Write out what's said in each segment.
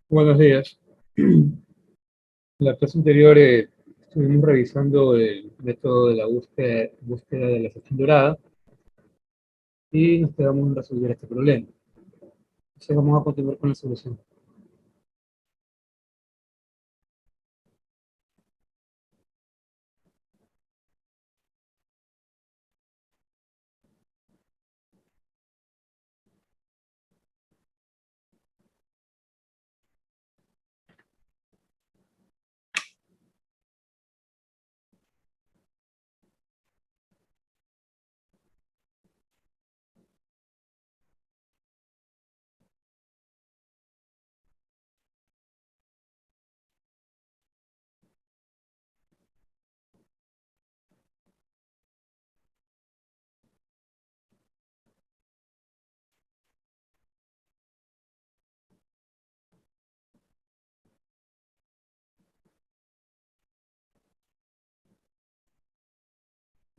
Buenos días. En la clase anterior estuvimos revisando el método de la búsqueda de la sección dorada y nos quedamos en resolver este problema. Entonces vamos a continuar con la solución.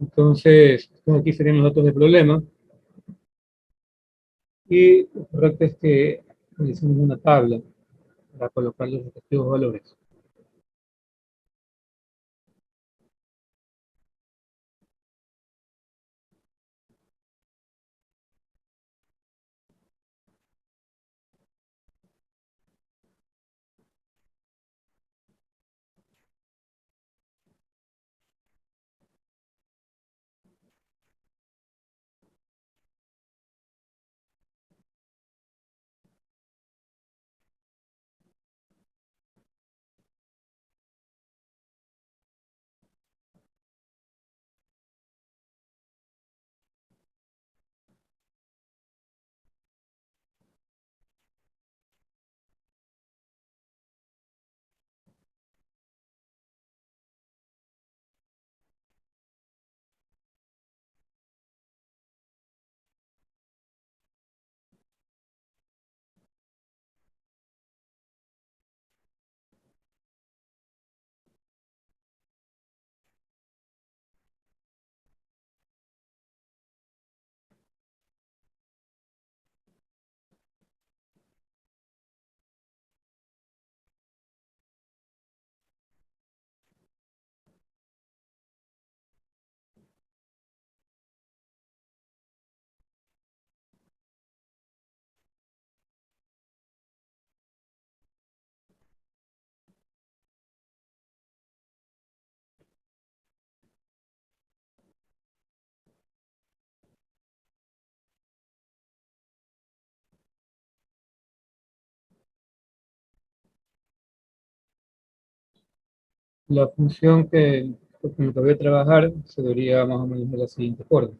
Entonces, aquí serían los datos del problema y lo correcto es que utilicemos una tabla para colocar los respectivos valores. La función con la que voy a trabajar se vería más o menos de la siguiente forma.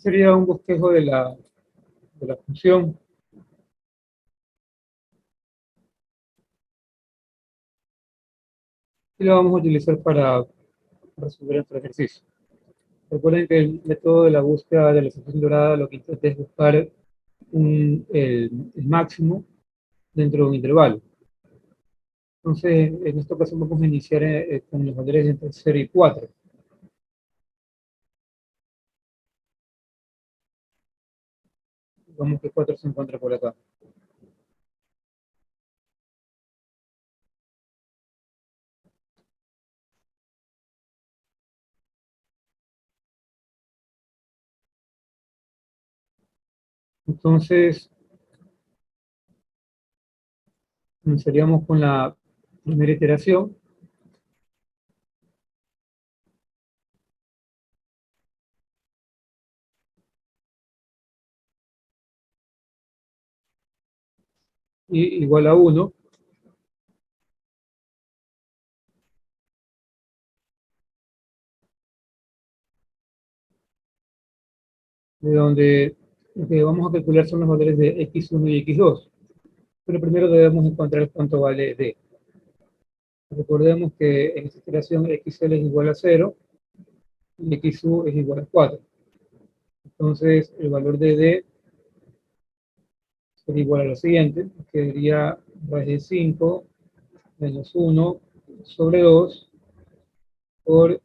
Sería un bosquejo de la función y lo vamos a utilizar para resolver nuestro ejercicio. Recuerden que el método de la búsqueda de la sección dorada lo que intenta es buscar el máximo dentro de un intervalo. Entonces, en esta ocasión vamos a iniciar con los valores entre 0 y 4. Vamos que 4 se encuentra por acá. Entonces, iniciaríamos con la primera iteración igual a 1. de donde lo que vamos a calcular son los valores de x1 y x2. Pero primero debemos encontrar cuánto vale d. Recordemos que en esta iteración xl es igual a 0 y xu es igual a 4. Entonces, el valor de d sería igual a lo siguiente, que sería raíz de 5 menos 1 sobre 2 por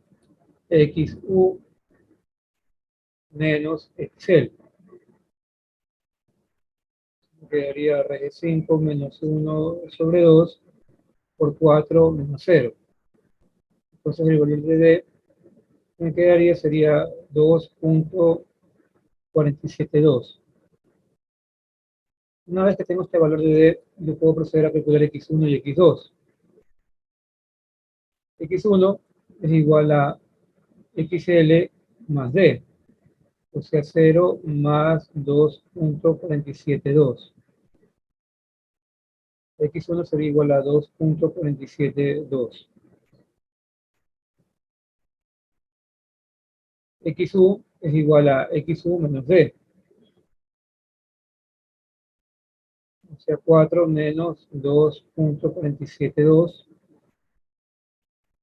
xu menos xl. Quedaría raíz de 5 menos 1 sobre 2 por 4 menos 0. Entonces, el valor de d que me quedaría sería 2.472. Una vez que tengo este valor de d, yo puedo proceder a calcular x1 y x2. x1 es igual a xl más d, o sea 0 más 2.472. X1 sería igual a 2.472. XU es igual a XU menos D, o sea 4 menos 2.472,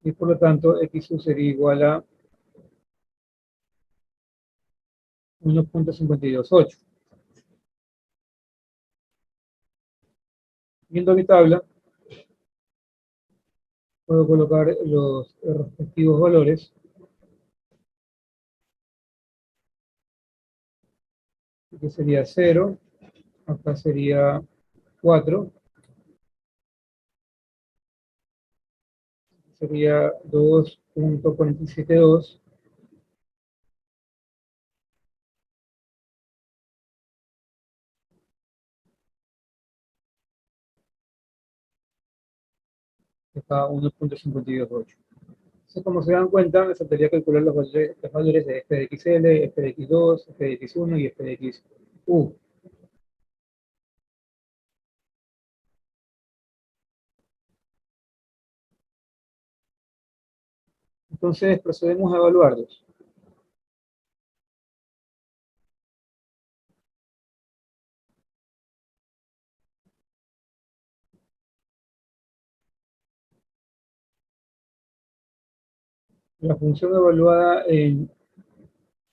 y por lo tanto XU sería igual a 1.528. Viendo mi tabla, puedo colocar los respectivos valores. Aquí sería 0, acá sería 4, sería 2.472, acá 1.528. Entonces, como se dan cuenta, me faltaría calcular los valores de f de xl, f de x2, f de x1 y f de xu. Entonces, procedemos a evaluarlos. La función evaluada en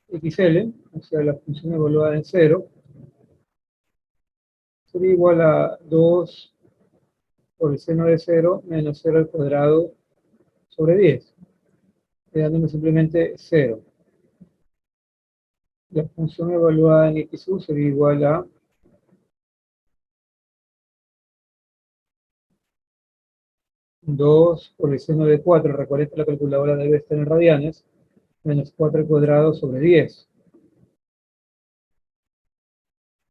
xl, o sea, la función evaluada en 0, sería igual a 2 por el seno de 0 menos 0 al cuadrado sobre 10, quedándome simplemente 0. La función evaluada en xu sería igual a 2 por el seno de 4, recuerden que la calculadora debe estar en radianes, menos 4 al cuadrado sobre 10.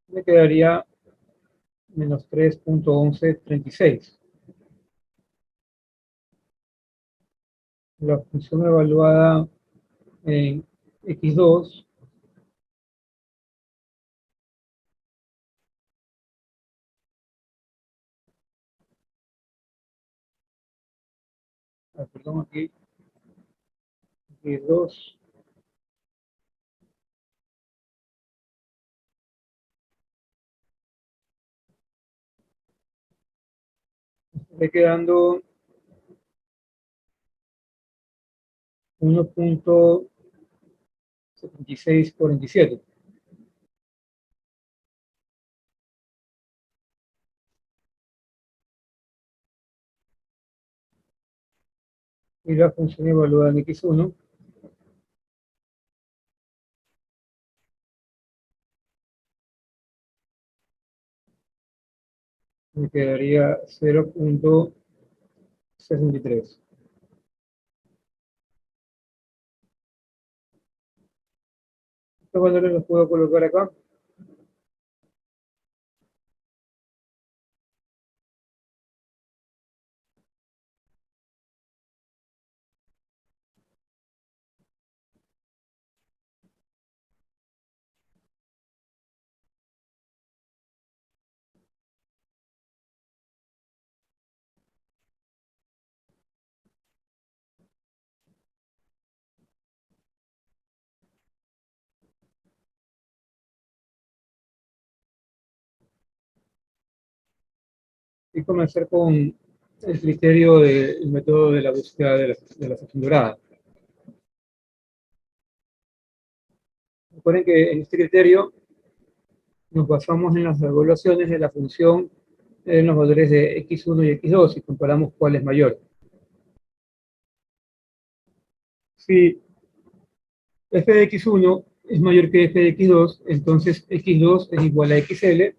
Me quedaría menos 3.1136. La función evaluada en x2 perdón, aquí x2 está quedando 1.7647. Y la función evaluada en x1 me quedaría 0.63. Estos valores los puedo colocar acá. y comenzar con el criterio del método de la búsqueda de la sección dorada. Recuerden que en este criterio nos basamos en las evaluaciones de la función en los valores de x1 y x2 y comparamos cuál es mayor. Si f de x1 es mayor que f de x2, entonces x2 es igual a xl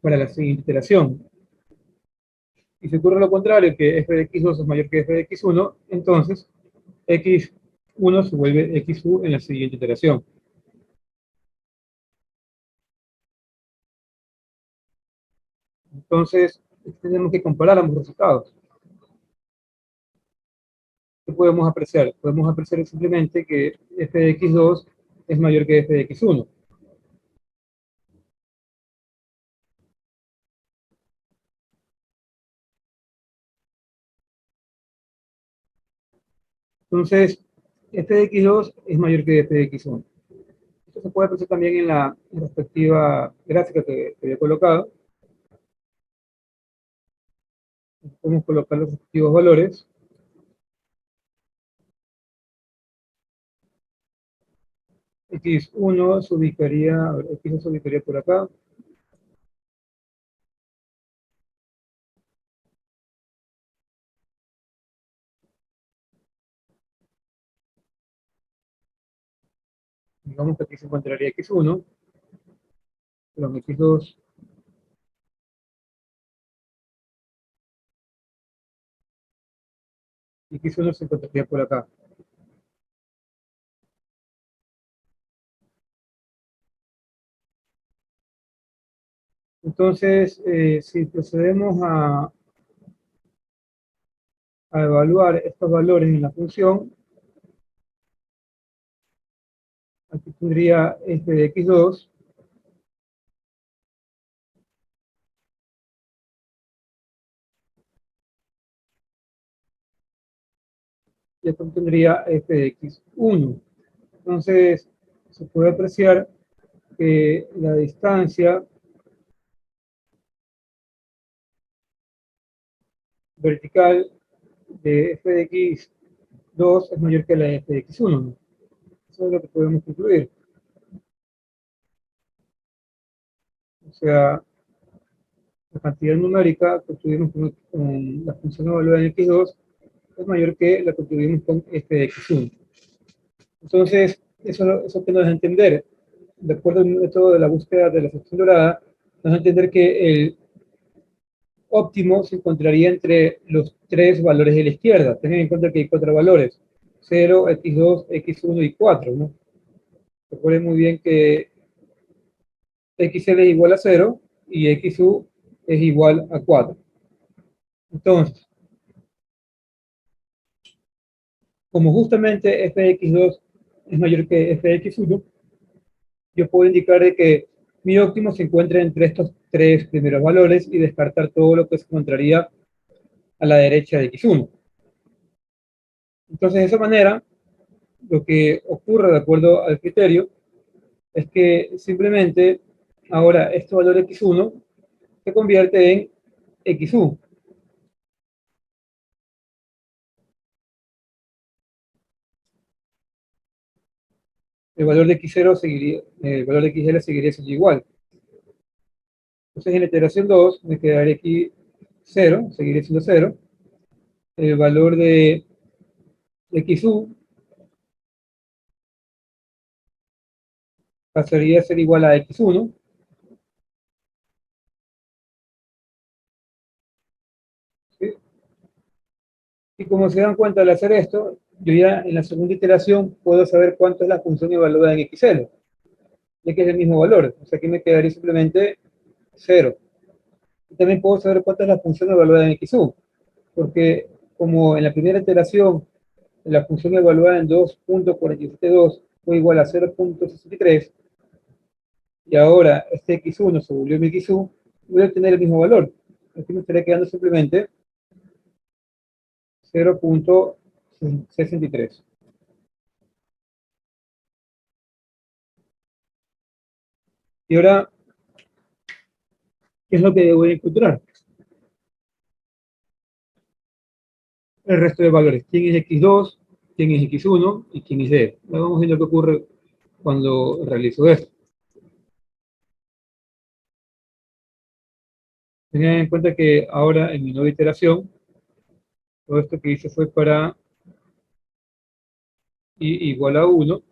para la siguiente iteración. Y si ocurre lo contrario, que f de x2 es mayor que f de x1, entonces x1 se vuelve xu en la siguiente iteración. Entonces, tenemos que comparar ambos resultados. ¿Qué podemos apreciar? Podemos apreciar simplemente que f de x2 es mayor que f de x1. Entonces, f de x2 es mayor que f de x1. Esto se puede apreciar también en la respectiva gráfica que había colocado. Podemos colocar los respectivos valores. X1 se ubicaría, a ver, X1 se ubicaría por acá. Digamos que aquí se encontraría X1, perdón, X2, y X1 se encontraría por acá. Entonces, si procedemos a evaluar estos valores en la función, aquí tendría f de x2, y esto tendría f de x1. Entonces, se puede apreciar que la distancia vertical de f de x2 es mayor que la de f de x1, ¿no? Eso es lo que podemos concluir. O sea, la cantidad numérica que obtuvimos con la función evaluada en x2 es mayor que la que obtuvimos con f de x1. Entonces, eso que nos da a entender, de acuerdo al método de la búsqueda de la sección dorada, nos da a entender que el óptimo se encontraría entre los tres valores de la izquierda. Tengan en cuenta que hay cuatro valores: 0, x2, x1 y 4, ¿no? Recuerden muy bien que xl es igual a 0 y xu es igual a 4. Entonces, como justamente f de x2 es mayor que f de x1, yo puedo indicar de que mi óptimo se encuentra entre estos tres primeros valores y descartar todo lo que se encontraría a la derecha de x1. Entonces, de esa manera, lo que ocurre de acuerdo al criterio es que simplemente ahora este valor x1 se convierte en xu. El valor de x0 seguiría, el valor de xl seguiría siendo igual. Entonces, en la iteración 2 me quedaría aquí 0, seguiría siendo 0. El valor de xu pasaría a ser igual a x1. ¿Sí? Y como se dan cuenta al hacer esto, yo ya en la segunda iteración puedo saber cuánto es la función evaluada en xl, ya que es el mismo valor. O sea, aquí me quedaría simplemente 0. Y también puedo saber cuánto es la función evaluada en xu, porque como en la primera iteración la función evaluada en 2.472 fue igual a 0.63, y ahora este x1 se volvió mi xu, voy a obtener el mismo valor. Aquí me estaría quedando simplemente 0.63. Y ahora, ¿qué es lo que voy a encontrar? el resto de valores. ¿Quién es x2? ¿Quién es x1? ¿Y quién es d? Vamos viendo qué ocurre cuando realizo esto. Tengan en cuenta que ahora en mi nueva iteración, todo esto que hice fue para i igual a 1.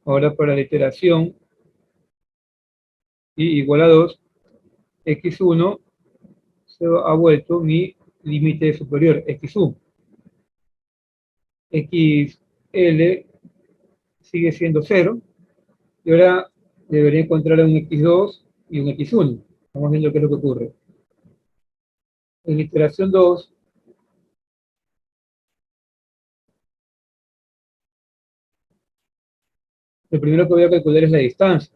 Ahora para la iteración i igual a 2, x1 se ha vuelto mi límite superior, x1. xl sigue siendo 0. Y ahora debería encontrar un x2 y un x1. Vamos viendo qué es lo que ocurre. En la iteración 2, lo primero que voy a calcular es la distancia.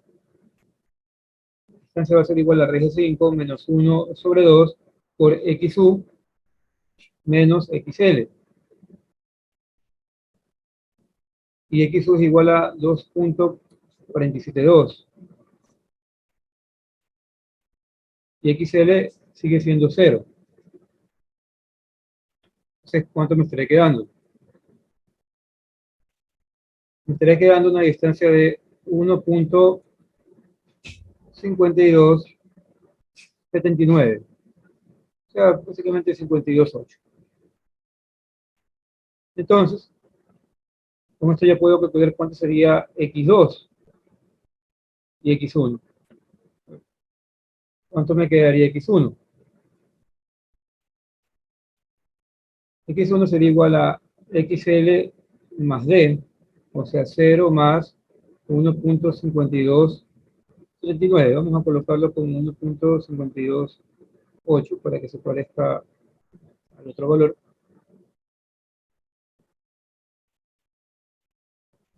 La distancia va a ser igual a raíz de 5 menos 1 sobre 2 por xu menos xl. Y xu es igual a 2.472. Y xl sigue siendo 0. Entonces, ¿cuánto me estaré quedando? Me estaré quedando una distancia de 1.5279. O sea, básicamente 52.8. Entonces, con esto ya puedo calcular cuánto sería x2 y x1. ¿Cuánto me quedaría x1? X1 sería igual a xl más d, o sea, 0 más 1.5239. Vamos a colocarlo con 1.528 para que se parezca al otro valor.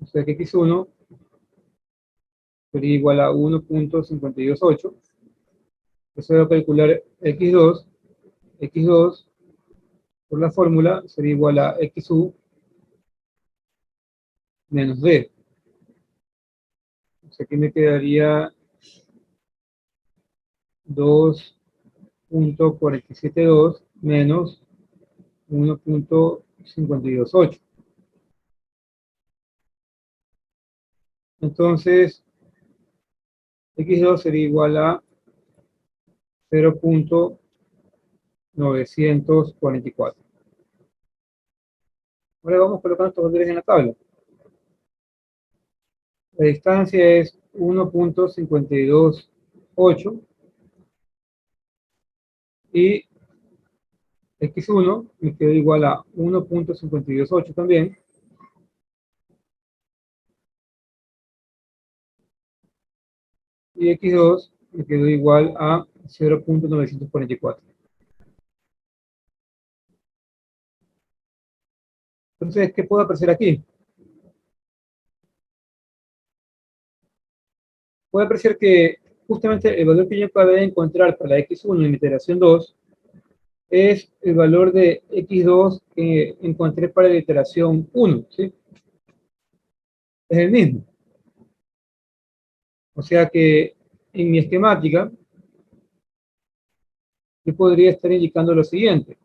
O sea que x1 sería igual a 1.528. Eso voy a calcular x2. x2 por la fórmula sería igual a xu menos d. O sea, aquí me quedaría 2.472 menos 1.528. Entonces, x2 sería igual a 0.944. Ahora vamos colocando estos valores en la tabla. La distancia es 1.528 y x1 me quedó igual a 1.528 también. Y x2 me quedó igual a 0.944. Entonces, ¿qué puedo apreciar aquí? Puedo apreciar que justamente el valor que yo acabé de encontrar para x1 en mi iteración 2 es el valor de x2 que encontré para la iteración 1, ¿sí? Es el mismo. O sea que en mi esquemática yo podría estar indicando lo siguiente.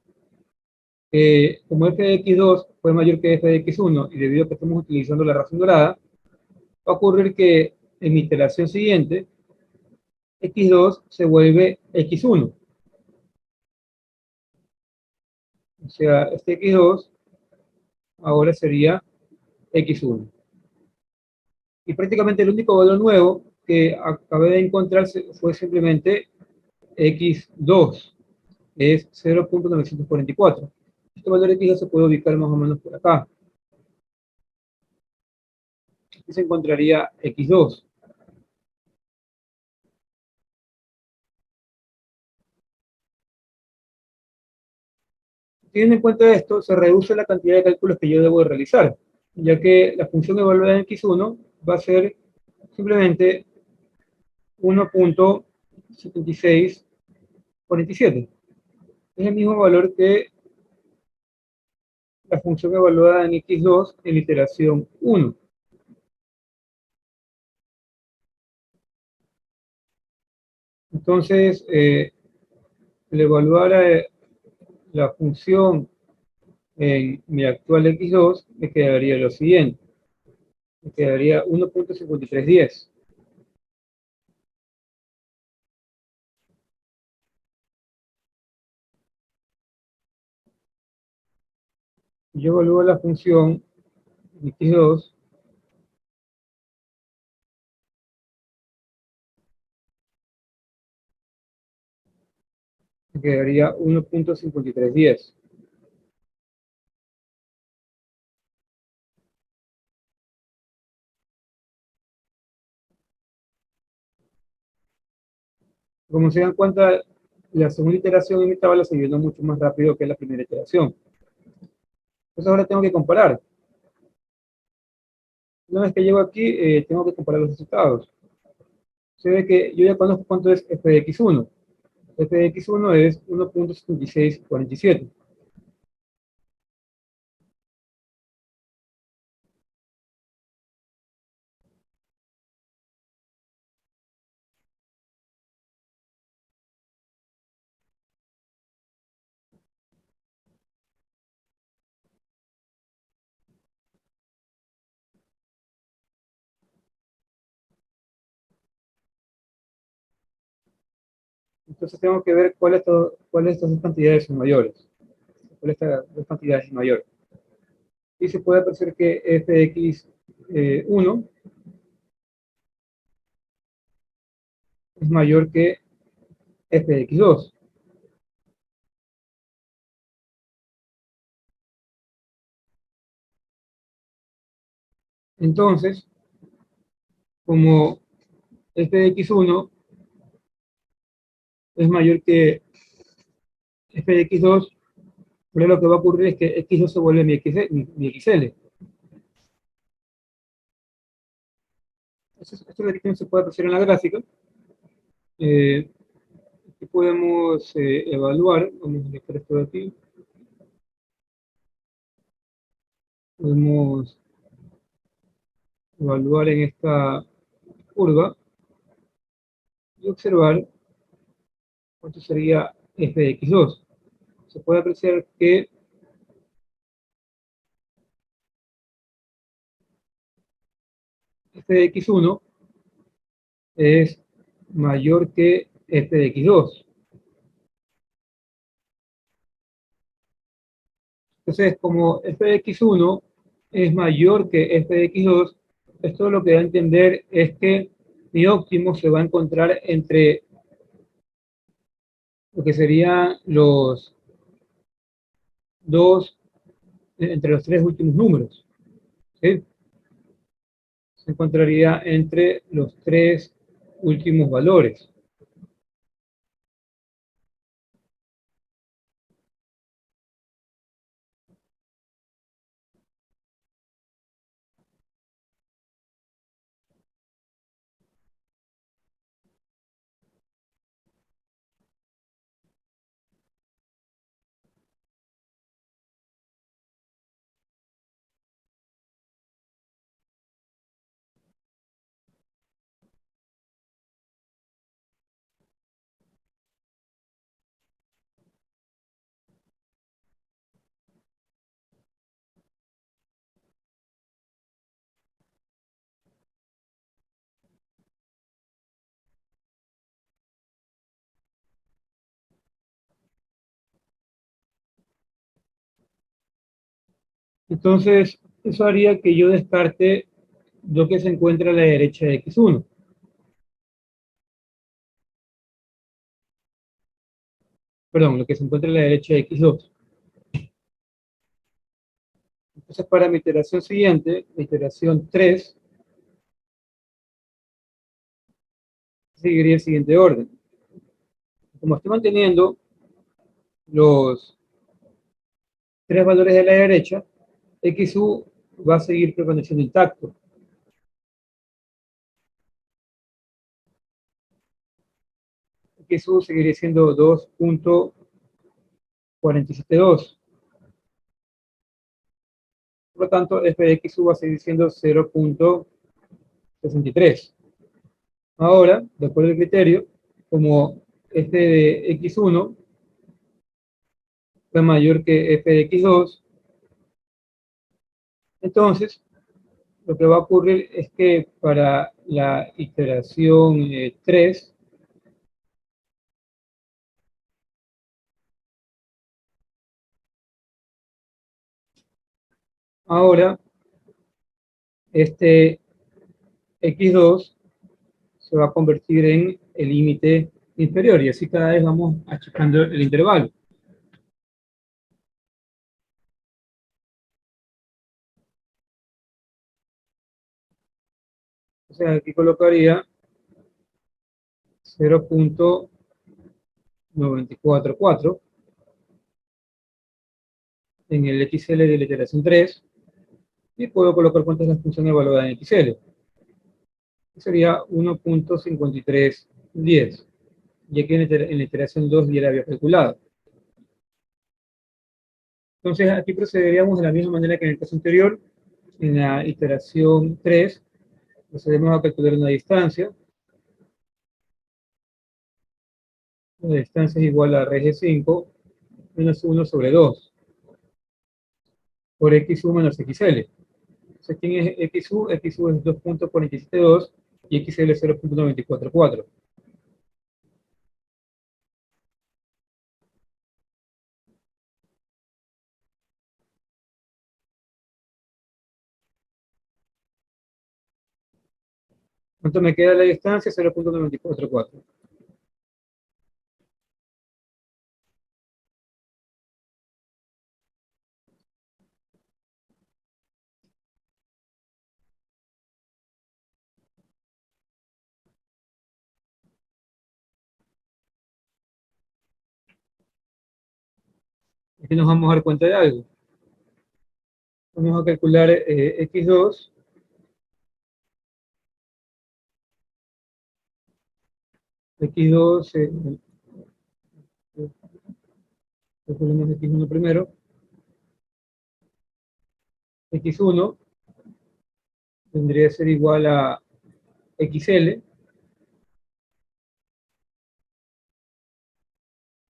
Como f de x2 fue mayor que f de x1 y debido a que estamos utilizando la razón dorada, va a ocurrir que en mi iteración siguiente x2 se vuelve x1. O sea, este x2 ahora sería x1. Y prácticamente el único valor nuevo que acabé de encontrar fue simplemente x2, que es 0.944. Este valor x2 se puede ubicar más o menos por acá. Aquí se encontraría x2. Teniendo en cuenta esto, se reduce la cantidad de cálculos que yo debo de realizar, ya que la función evaluada en x1 va a ser simplemente 1.7647. Es el mismo valor que la función evaluada en x2 en iteración 1. Entonces, el evaluar la función en mi actual X2, me quedaría lo siguiente. Me quedaría 1.5310. Yo evalúo la función X2, me quedaría 1.5310. Como se dan cuenta, la segunda iteración en mi tabla se llenó mucho más rápido que la primera iteración. Entonces ahora tengo que comparar. Una vez que llego aquí, tengo que comparar los resultados. Se ve que yo ya conozco cuánto es f de x1. F de x1 es 1.7647. Entonces tengo que ver cuál de estas dos cantidades son mayores. Cuál de estas dos cantidades es mayor. Y se puede apreciar que f de x1 es mayor que f de x2. Entonces, como f de x1 es mayor que f de x2, lo que va a ocurrir es que x2 se vuelve mi xl. Esto es lo que también se puede apreciar en la gráfica. Aquí podemos evaluar, vamos a dejar esto de aquí, podemos evaluar en esta curva y observar cuánto sería f de x2. Se puede apreciar que f de x1 es mayor que f de x2. Entonces, como f de x1 es mayor que f de x2, esto lo que da a entender es que mi óptimo se va a encontrar entre lo que serían los dos, entre los tres últimos números. ¿Sí? Se encontraría entre los tres últimos valores. Entonces, eso haría que yo descarte lo que se encuentra a la derecha de x1. Perdón, lo que se encuentra a la derecha de x2. Entonces, para mi iteración siguiente, la iteración 3, seguiría el siguiente orden. Como estoy manteniendo los tres valores de la derecha, xu va a seguir permaneciendo intacto. Xu seguiría siendo 2.472. Por lo tanto, f de xu va a seguir siendo 0.63. Ahora, de acuerdo al criterio, como f de x1 fue mayor que f de x2, Entonces, lo que va a ocurrir es que para la iteración 3, ahora este x2 se va a convertir en el límite inferior y así cada vez vamos achicando el intervalo. O sea, aquí colocaría 0.944 en el XL de la iteración 3 y puedo colocar cuántas es la función evaluada en XL. Sería 1.5310. Y aquí en la iteración 2 ya la había calculado. Entonces aquí procederíamos de la misma manera que en el caso anterior. En la iteración 3 procedemos a calcular una distancia. La distancia es igual a rg5 menos 1 sobre 2 por xu menos xl. Entonces, ¿quién es xu? Xu es 2.472 y xl es 0.944. ¿Cuánto me queda la distancia? 0.944. Aquí nos vamos a dar cuenta de algo. Vamos a calcular x2. X2, calculemos x1 primero. X1 tendría que ser igual a XL.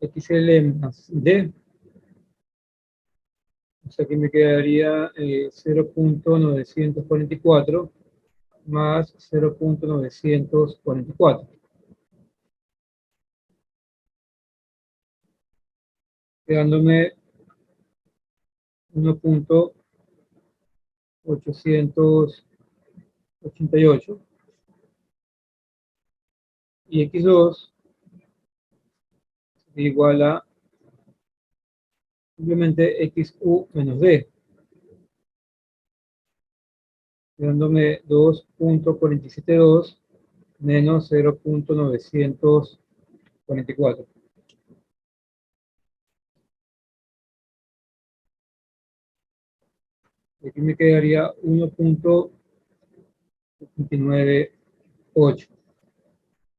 XL más D. O sea que me quedaría 0.944 más 0.944. Quedándome 1.888. Y x2 es igual a simplemente xu menos d, quedándome 2.472 menos 0.944. Aquí me quedaría 1.298.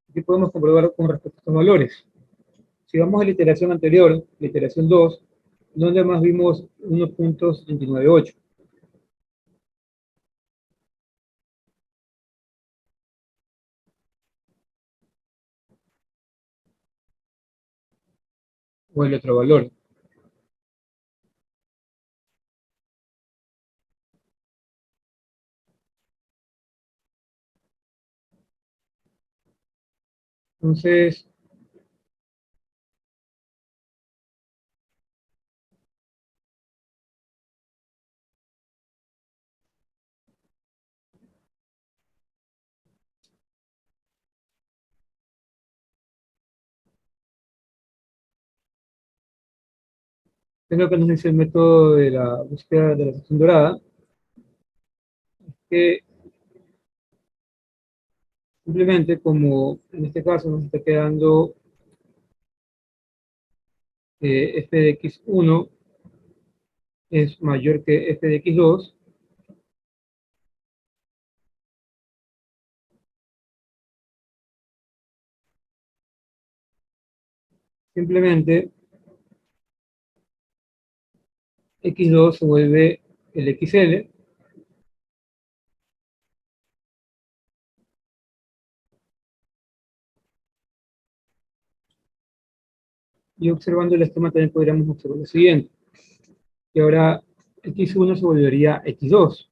Aquí podemos comprobar con respecto a estos valores. Si vamos a la iteración anterior, la iteración 2, ¿dónde más vimos 1.798? O el otro valor. Entonces, ¿qué es lo que nos dice el método de la búsqueda de la sección dorada? Que simplemente como en este caso nos está quedando f de x1 es mayor que f de x2, simplemente x2 se vuelve el xl y observando el esquema también podríamos observar lo siguiente. Y ahora x1 se volvería x2.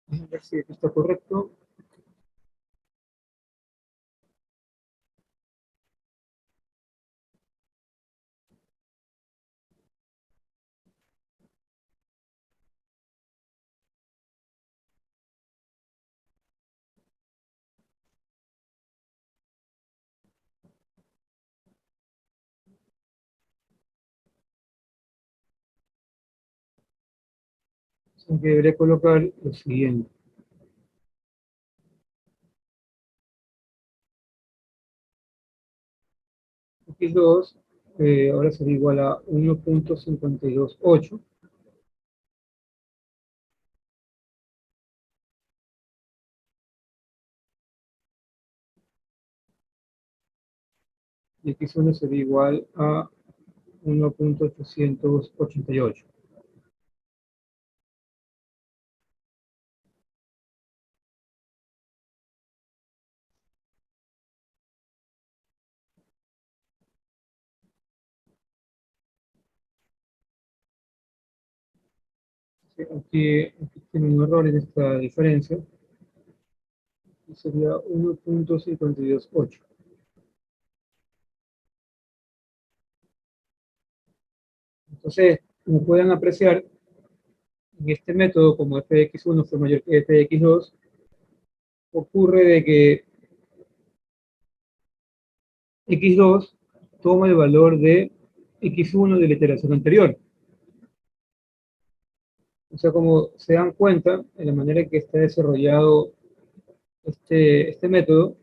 A ver si esto está correcto. Aunque debería colocar lo siguiente. X2 ahora sería igual a 1.528 y x1 sería igual a 1.888. Aquí tiene un error en esta diferencia y sería 1.528. Entonces, como pueden apreciar, en este método, como f de x1 fue mayor que f de x2, ocurre de que x2 toma el valor de x1 de la iteración anterior. O sea, como se dan cuenta, en la manera en que está desarrollado este método,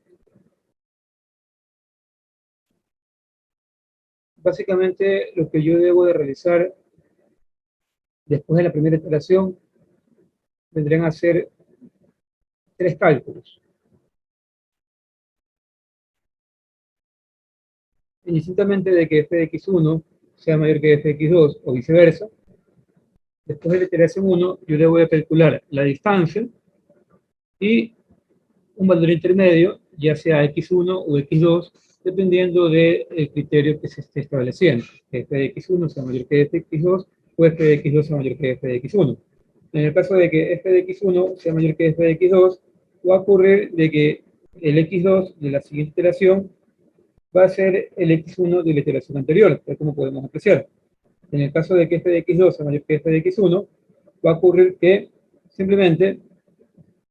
básicamente lo que yo debo de realizar después de la primera iteración vendrían a ser tres cálculos. Indistintamente de que f de x1 sea mayor que f de x2 o viceversa, después de la iteración 1 yo debo de calcular la distancia y un valor intermedio, ya sea x1 o x2, dependiendo del criterio que se esté estableciendo. Que f de x1 sea mayor que f de x2 o f de x2 sea mayor que f de x1. En el caso de que f de x1 sea mayor que f de x2, va a ocurrir de que el x2 de la siguiente iteración va a ser el x1 de la iteración anterior, tal como podemos apreciar. En el caso de que f de x2 sea mayor que f de x1, va a ocurrir que simplemente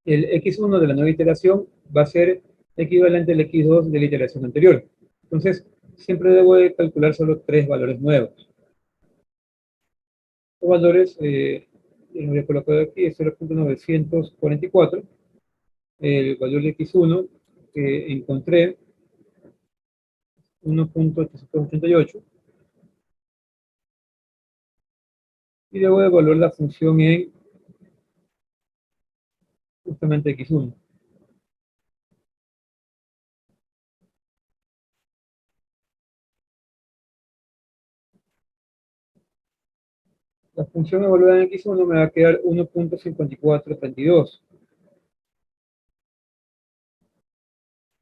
el x1 de la nueva iteración va a ser equivalente al x2 de la iteración anterior. Entonces, siempre debo de calcular solo tres valores nuevos. Los valores, los voy a colocar aquí, es 0.944. El valor de x1 que encontré, 1.888. Y debo de evaluar la función en justamente x1. La función evaluada en x1 me va a quedar 1.5432.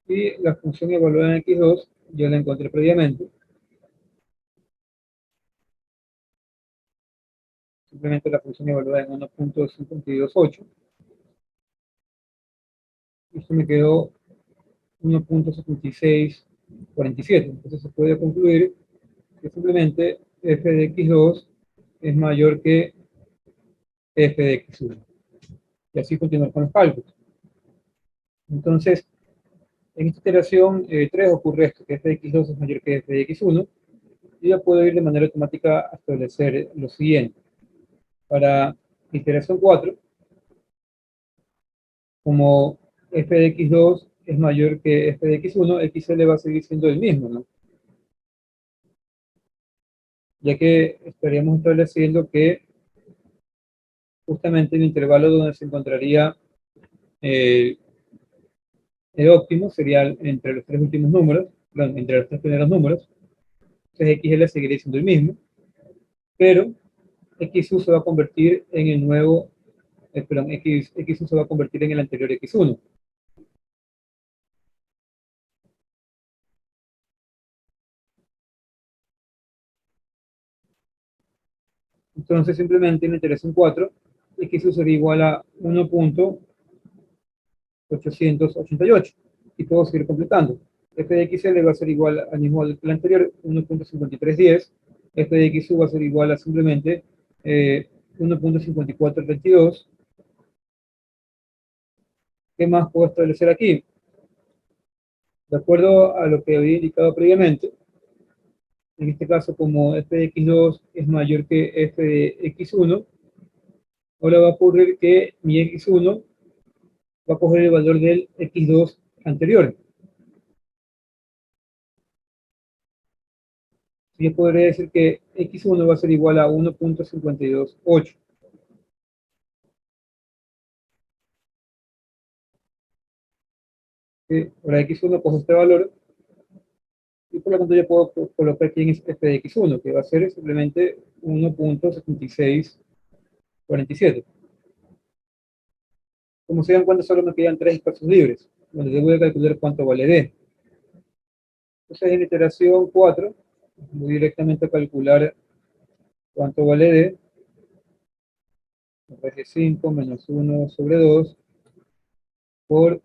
Y la función evaluada en x2 ya la encontré previamente. Simplemente la función evaluada en 1.528. Y esto me quedó 1.7647. Entonces se puede concluir que simplemente f de x2 es mayor que f de x1. Y así continuar con los cálculos. Entonces, en esta iteración 3 ocurre esto, que f de x2 es mayor que f de x1. Y ya puedo ir de manera automática a establecer lo siguiente. Para iteración 4, como f de x2 es mayor que f de x1, xl va a seguir siendo el mismo, ¿no? Ya que estaríamos estableciendo que justamente el intervalo donde se encontraría eh, el óptimo sería entre los tres últimos números, perdón, entre los tres primeros números. Entonces xl seguiría siendo el mismo, pero XU se va a convertir en el nuevo, perdón, XU se va a convertir en el anterior X1. Entonces, simplemente en la iteración 4, XU será igual a 1.888. Y puedo seguir completando. F de XL va a ser igual al mismo que el anterior, 1.5310. F de XU va a ser igual a simplemente 1.5432. ¿Qué más puedo establecer aquí? De acuerdo a lo que había indicado previamente, en este caso, como f de x2 es mayor que f de x1, ahora va a ocurrir que mi x1 va a coger el valor del x2 anterior. Yo podría decir que x1 va a ser igual a 1.528. Ahora x1 coge este valor y por lo tanto yo puedo colocar aquí en f de x1, que va a ser simplemente 1.7647. Como se dan cuenta, solo me quedan 3 espacios libres, donde debo de calcular cuánto vale d. Entonces, en iteración 4, voy directamente a calcular cuánto vale d. Me parece 5 menos 1 sobre 2 por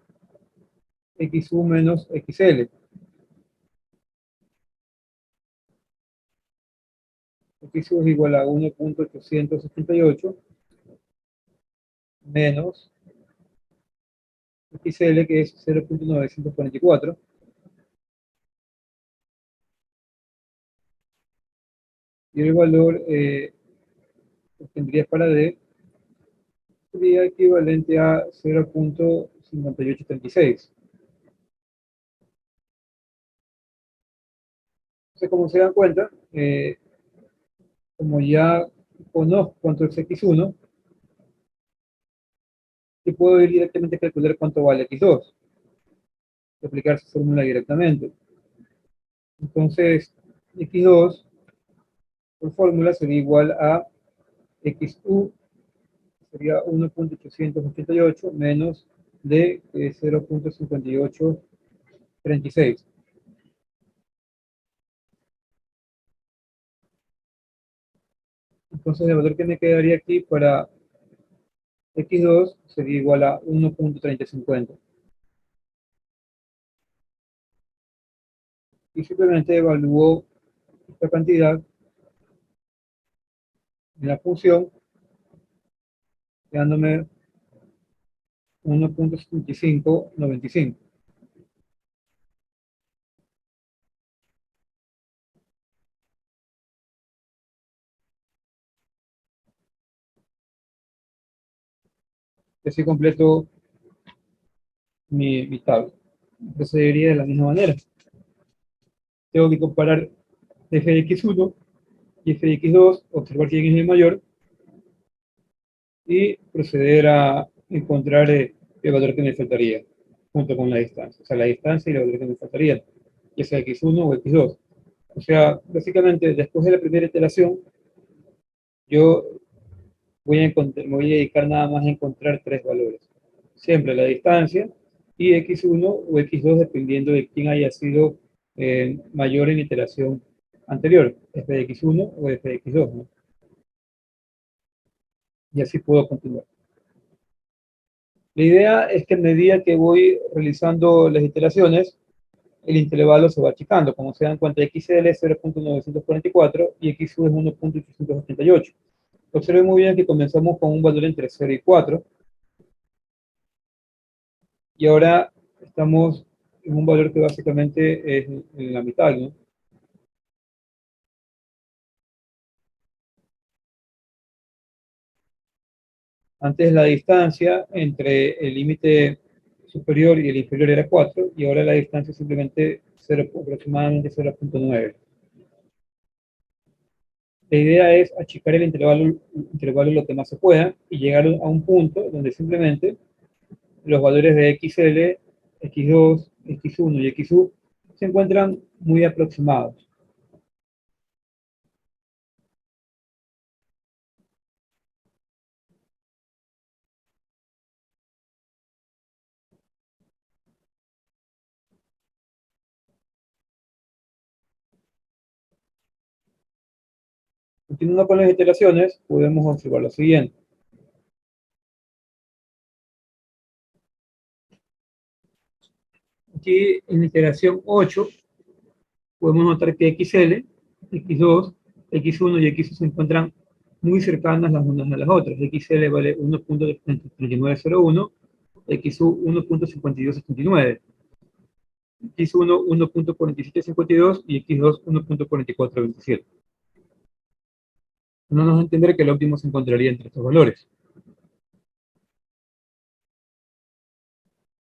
xu menos xl. Xu es igual a 1.878 menos xl, que es 0.944. Y el valor que tendría para d sería equivalente a 0.5836. Entonces, como se dan cuenta, como ya conozco cuánto es x1, yo puedo ir directamente a calcular cuánto vale x2, y aplicar su fórmula directamente. Entonces, x2 por fórmula sería igual a xu, sería 1.888 menos de 0.5836. Entonces, el valor que me quedaría aquí para x2 sería igual a 1.3050. Y simplemente evalúo esta cantidad en la función, dándome 1.7595. Y así completo mi tabla. Procedería de la misma manera. Tengo que comparar f de x1 y f de x2, observar quién es el mayor y proceder a encontrar el valor que me faltaría junto con la distancia. O sea, la distancia y el valor que me faltaría, ya sea x1 o x2. O sea, básicamente, después de la primera iteración, yo me voy a dedicar nada más a encontrar 3 valores. Siempre la distancia y x1 o x2 dependiendo de quién haya sido mayor en iteración anterior, f de x1 o f de x2, ¿no? Y así puedo continuar. La idea es que a medida que voy realizando las iteraciones, el intervalo se va achicando. Como se dan cuenta, xl es 0.944 y xu es 1.888. Observen muy bien que comenzamos con un valor entre 0 y 4 y ahora estamos en un valor que básicamente es en la mitad, ¿no? Antes la distancia entre el límite superior y el inferior era 4 y ahora la distancia es simplemente 0, aproximadamente 0.9. La idea es achicar el intervalo lo que más se pueda y llegar a un punto donde simplemente los valores de XL, X2, X1 y XU se encuentran muy aproximados. Continuando con las iteraciones, podemos observar lo siguiente. Aquí en la iteración 8 podemos notar que XL, X2, X1 y X2 se encuentran muy cercanas las unas a las otras. XL vale 1.3901, X1 1.5279, X1 1.4752 y X2 1.4427. No nos da a entender que el óptimo se encontraría entre estos valores.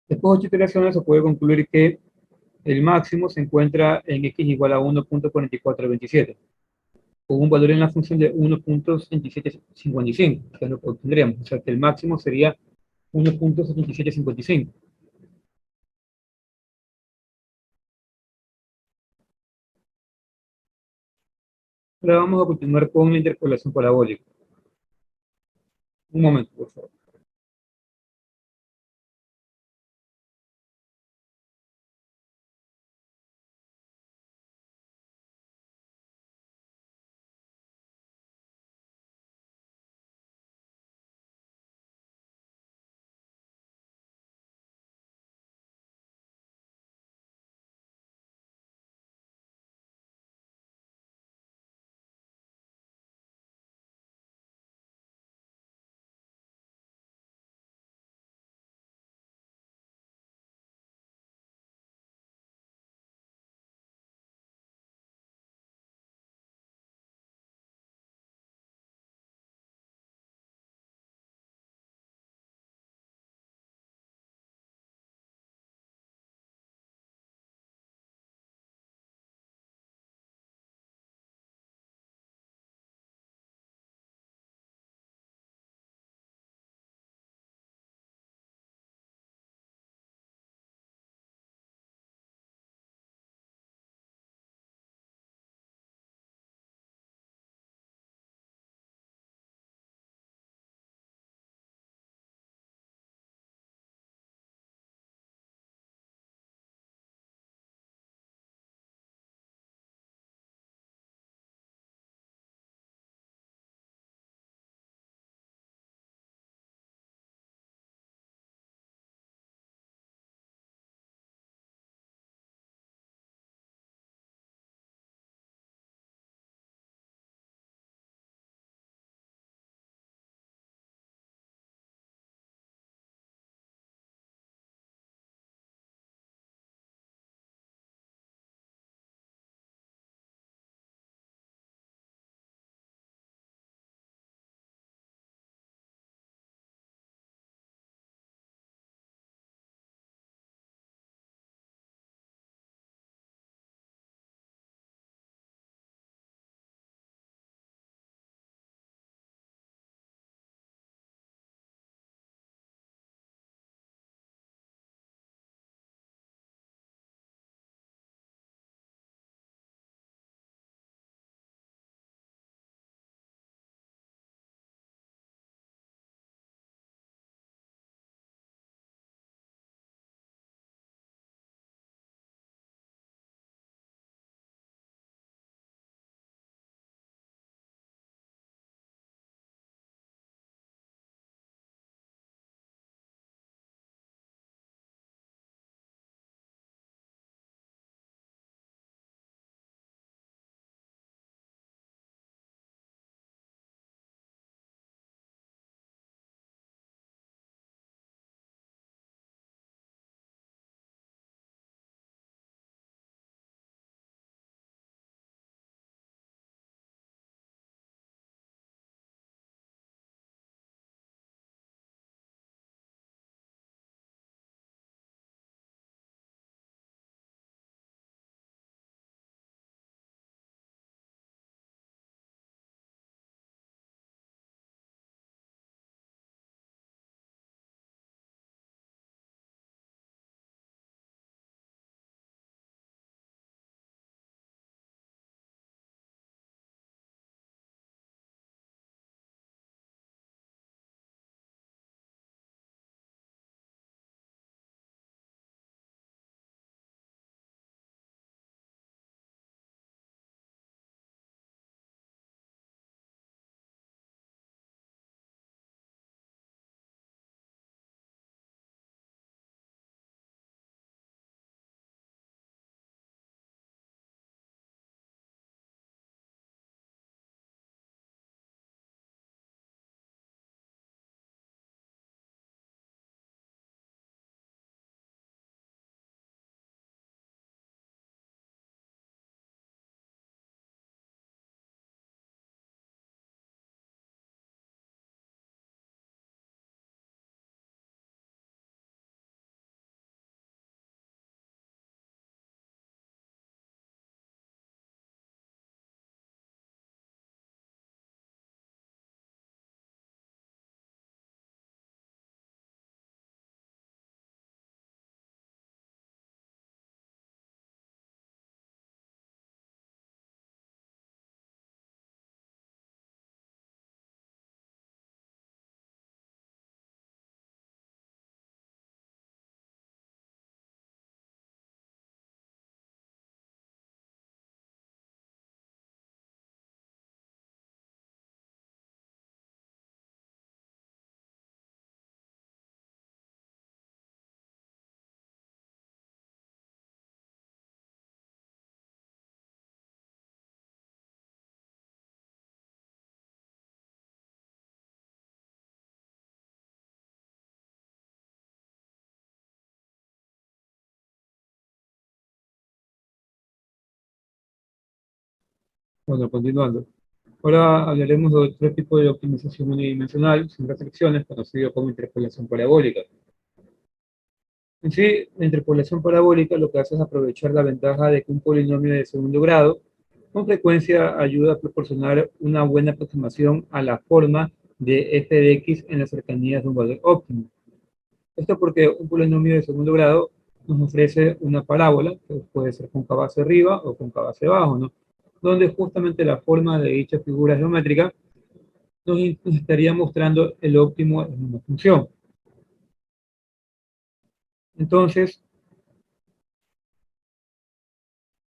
Después de 8 iteraciones se puede concluir que el máximo se encuentra en x igual a 1.4427, con un valor en la función de 1.7755, que es lo que obtendríamos. O sea que el máximo sería 1.7755. Ahora vamos a continuar con la interpolación parabólica. Un momento, por favor. Bueno, continuando. Ahora hablaremos de otro tipo de optimización unidimensional sin restricciones, conocido como interpolación parabólica. En sí, la interpolación parabólica lo que hace es aprovechar la ventaja de que un polinomio de segundo grado con frecuencia ayuda a proporcionar una buena aproximación a la forma de f de x en las cercanías de un valor óptimo. Esto porque un polinomio de segundo grado nos ofrece una parábola, que puede ser cóncava hacia arriba o cóncava hacia abajo, ¿no? Donde justamente la forma de dicha figura geométrica nos estaría mostrando el óptimo en una función. Entonces,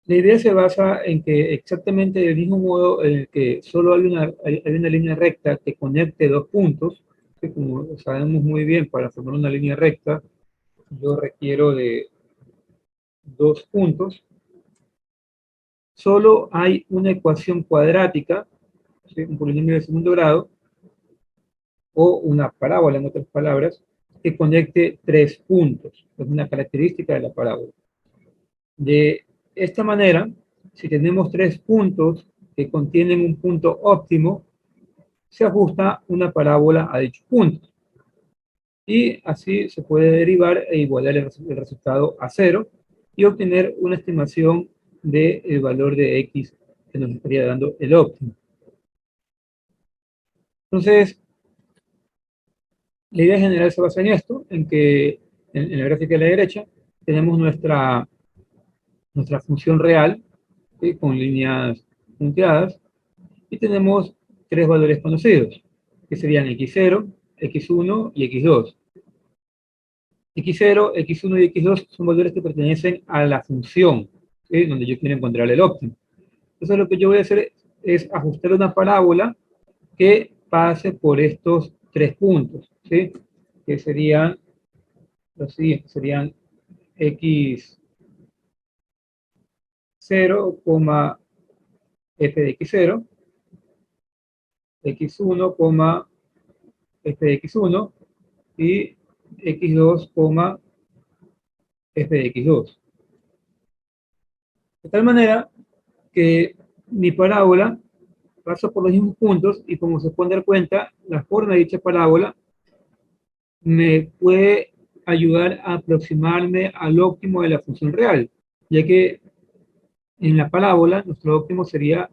la idea se basa en que exactamente del mismo modo en el que solo hay una línea recta que conecte dos puntos, que como sabemos muy bien, para formar una línea recta, yo requiero de dos puntos. Solo hay una ecuación cuadrática, ¿sí? Un polinomio de segundo grado, o una parábola, en otras palabras, que conecte tres puntos. Es una característica de la parábola. De esta manera, si tenemos tres puntos que contienen un punto óptimo, se ajusta una parábola a dichos puntos. Y así se puede derivar e igualar el resultado a cero y obtener una estimación del valor de x que nos estaría dando el óptimo. Entonces, la idea general se basa en esto, en que en la gráfica de la derecha tenemos nuestra función real, ¿sí? Con líneas punteadas, y tenemos tres valores conocidos, que serían x0, x1 y x2. X0, x1 y x2 son valores que pertenecen a la función, ¿sí? Donde yo quiero encontrar el óptimo. Entonces lo que yo voy a hacer es ajustar una parábola que pase por estos tres puntos, ¿sí? Que serían los siguientes, serían x0, f de x0, x1, f de x1 y x2, f de x2. De tal manera que mi parábola pasa por los mismos puntos y como se pueden dar cuenta, la forma de dicha parábola me puede ayudar a aproximarme al óptimo de la función real, ya que en la parábola nuestro óptimo sería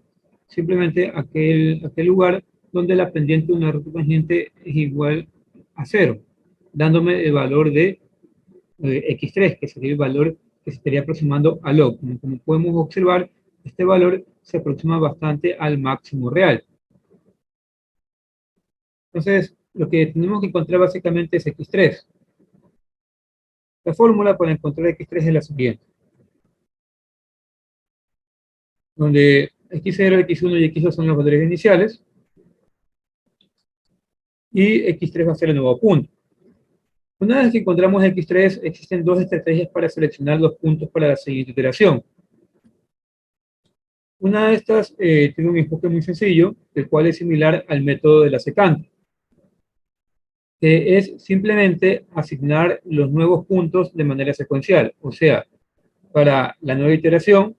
simplemente aquel lugar donde la pendiente de una ruta tangente es igual a cero, dándome el valor de x3, que sería el valor que se estaría aproximando al óptimo. Como podemos observar, este valor se aproxima bastante al máximo real. Entonces, lo que tenemos que encontrar básicamente es x3. La fórmula para encontrar x3 es la siguiente, donde x0, x1 y x2 son los valores iniciales, y x3 va a ser el nuevo punto. Una vez que encontramos x3, existen dos estrategias para seleccionar los puntos para la siguiente iteración. Una de estas tiene un enfoque muy sencillo, el cual es similar al método de la secante, que es simplemente asignar los nuevos puntos de manera secuencial. O sea, para la nueva iteración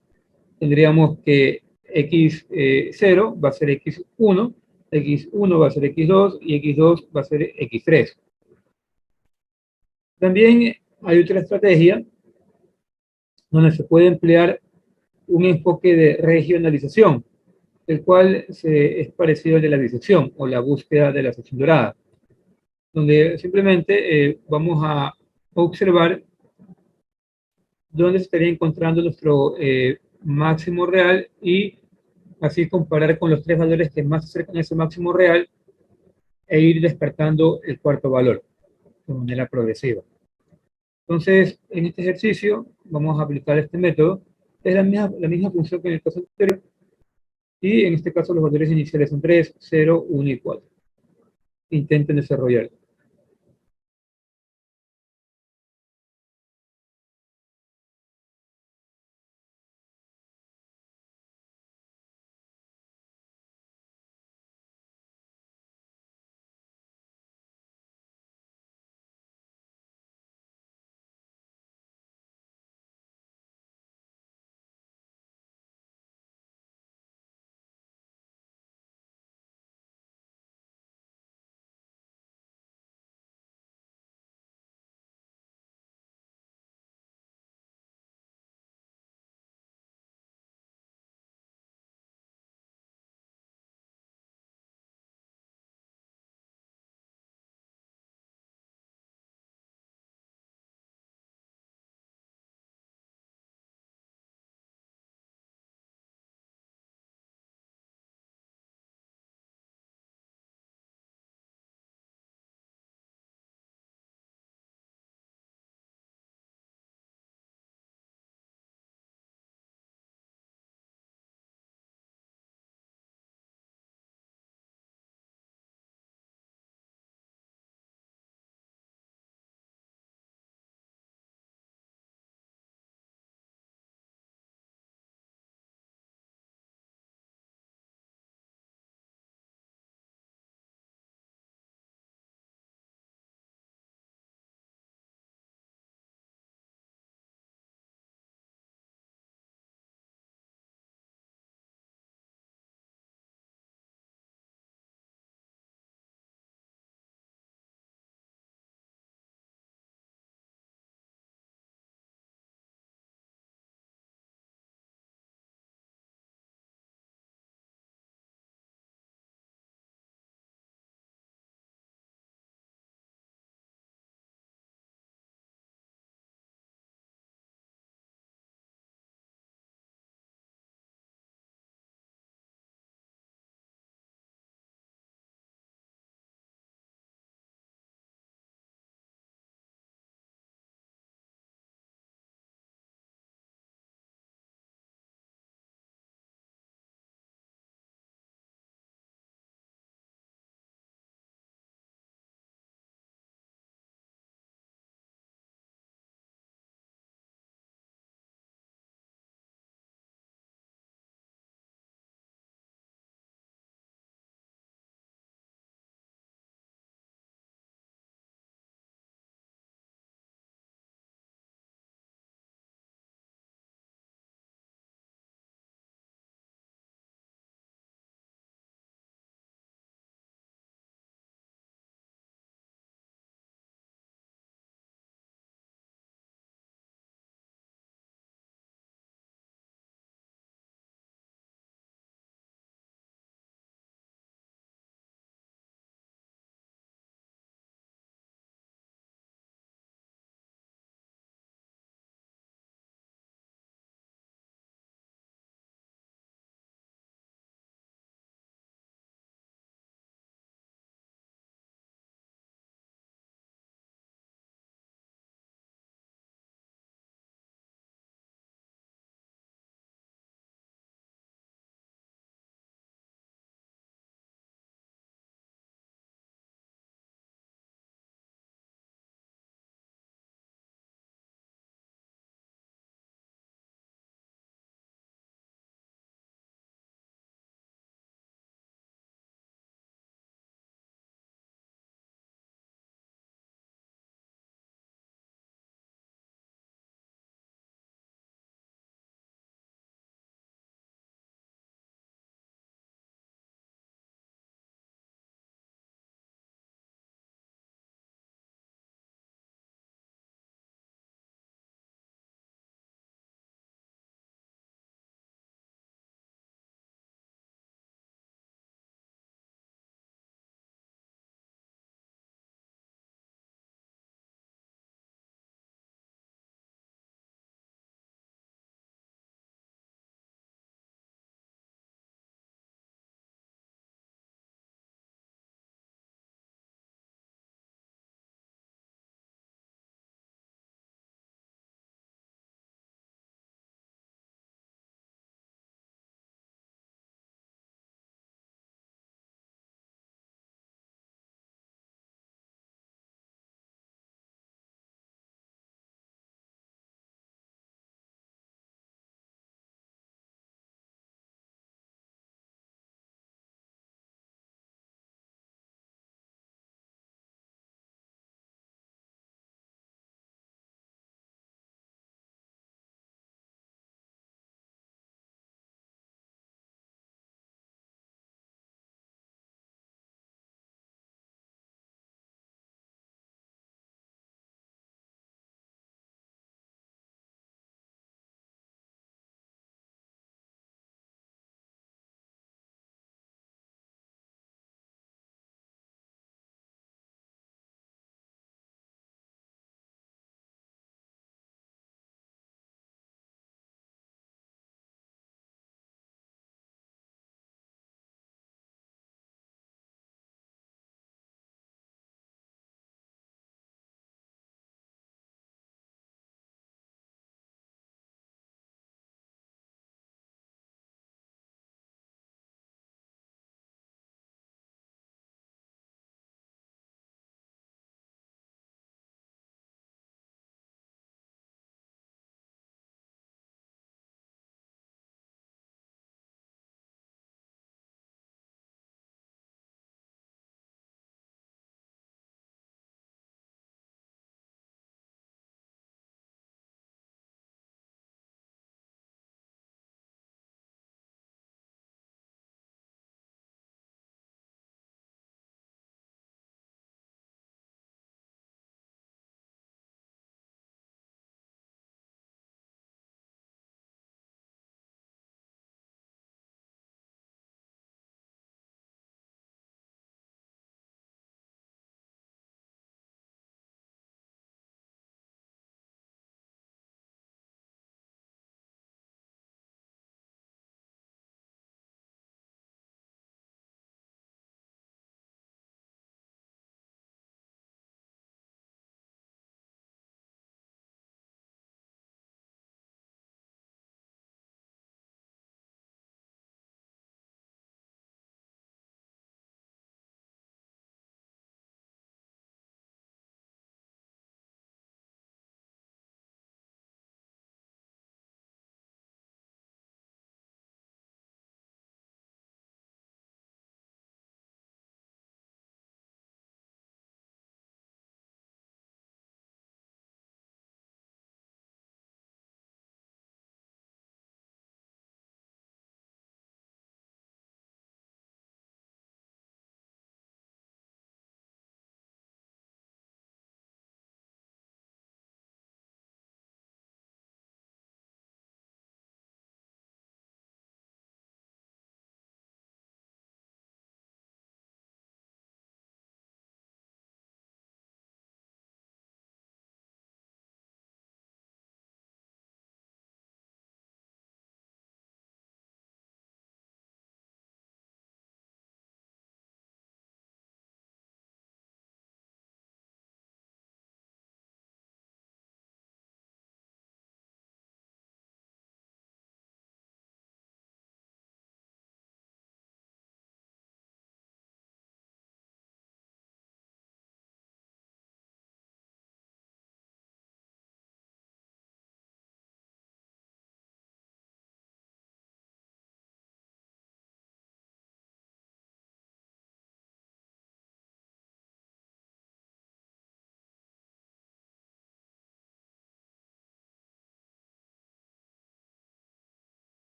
tendríamos que x0 va a ser x1, x1 va a ser x2 y x2 va a ser x3. También hay otra estrategia donde se puede emplear un enfoque de regionalización, el cual es parecido al de la disección o la búsqueda de la sección dorada, donde simplemente vamos a observar dónde se estaría encontrando nuestro máximo real y así comparar con los tres valores que más se acercan a ese máximo real e ir descartando el cuarto valor de manera progresiva. Entonces, en este ejercicio vamos a aplicar este método. Es la misma función que en el caso anterior, y en este caso los valores iniciales son 3, 0, 1 y 4. Intenten desarrollar.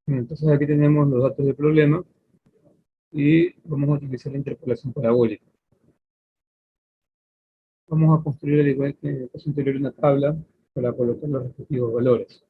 Entonces aquí tenemos los datos del problema y vamos a utilizar la interpolación parabólica. Vamos a construir, al igual que en el caso anterior, una tabla para colocar los respectivos valores.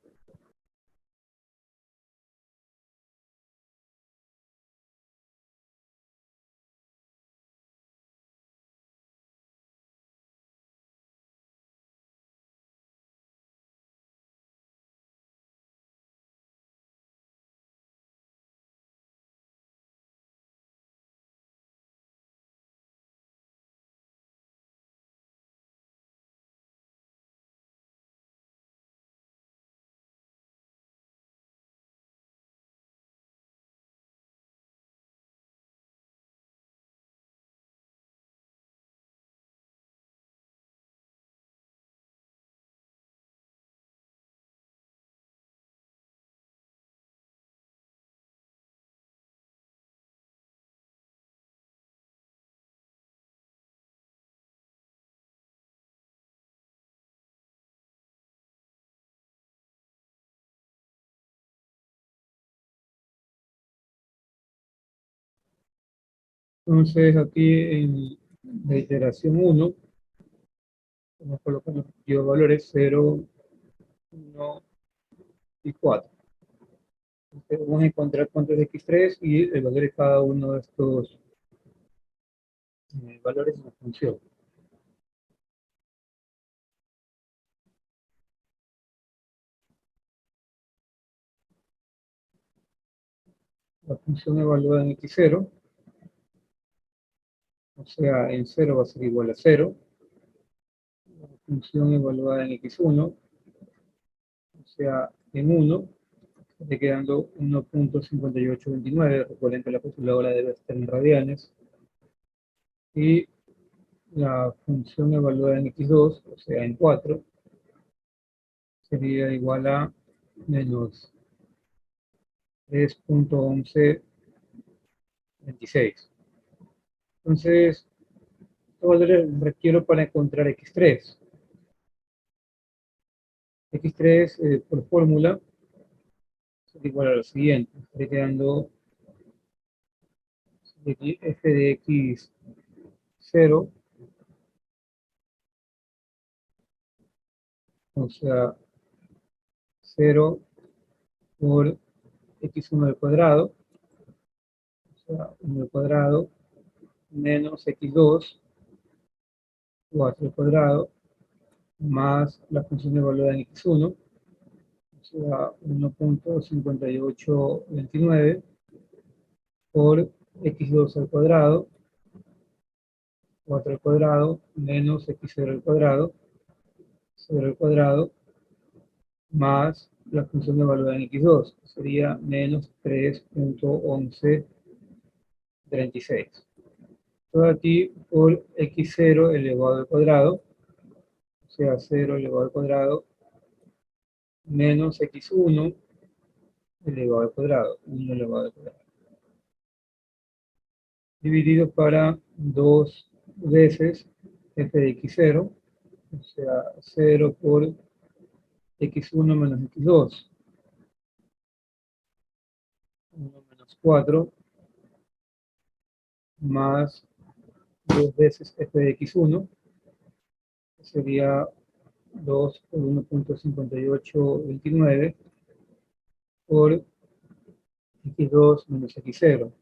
Entonces aquí en la iteración 1, vamos a colocar los respectivos valores 0, 1 y 4. Entonces, vamos a encontrar cuánto es x3 y el valor de cada uno de estos valores de la función. La función evaluada en x0, o sea, en 0 va a ser igual a 0. La función evaluada en x1, o sea, en 1, está quedando 1.5829. Recuerden que la calculadora debe estar en radianes. Y la función evaluada en x2, o sea, en 4, sería igual a menos 3.1126. Entonces, estos valores requiero para encontrar x3. X3, por fórmula, es igual a lo siguiente. Estaré quedando f de x0, o sea, 0 por x1 al cuadrado, o sea, 1 al cuadrado, menos x2, 4 al cuadrado, más la función evaluada en x1, o sea, 1.5829 por x2 al cuadrado, 4 al cuadrado, menos x0 al cuadrado, 0 al cuadrado, más la función evaluada en x2, que sería menos 3.1136. Todo aquí por x0 elevado al cuadrado, o sea, 0 elevado al cuadrado, menos x1 elevado al cuadrado, 1 elevado al cuadrado, dividido para dos veces f de x0, o sea, 0 por x1 menos x2, 1 menos 4, más dos veces f de x1, que sería 2 por 1.5829 por x2 menos x0, o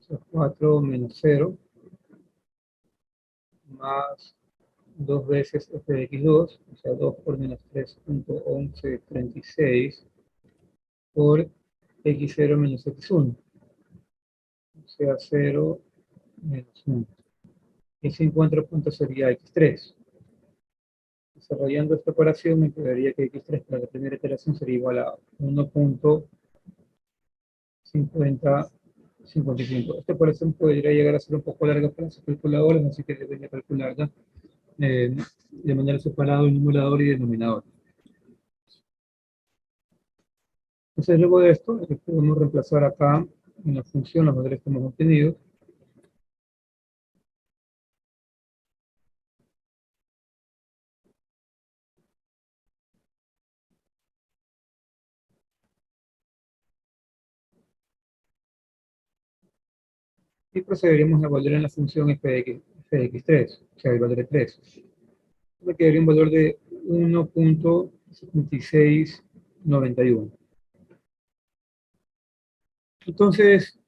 sea, 4 menos 0, más dos veces f de x2, o sea, 2 por menos 3.1136 por x0 menos x1, o sea, 0 menos 1. Ese encuentro punto sería x3. Desarrollando esta operación me quedaría que x3 para la primera iteración sería igual a 1.5055. Esta operación podría llegar a ser un poco larga para sus calculadores, así que debería calcularla de manera separada el numerador y denominador. Entonces, luego de esto, podemos reemplazar acá en la función los valores que hemos obtenido. y procederemos a evaluar en la función f de x3, o sea, el valor de 3. Me quedaría un valor de 1.7691. Entonces,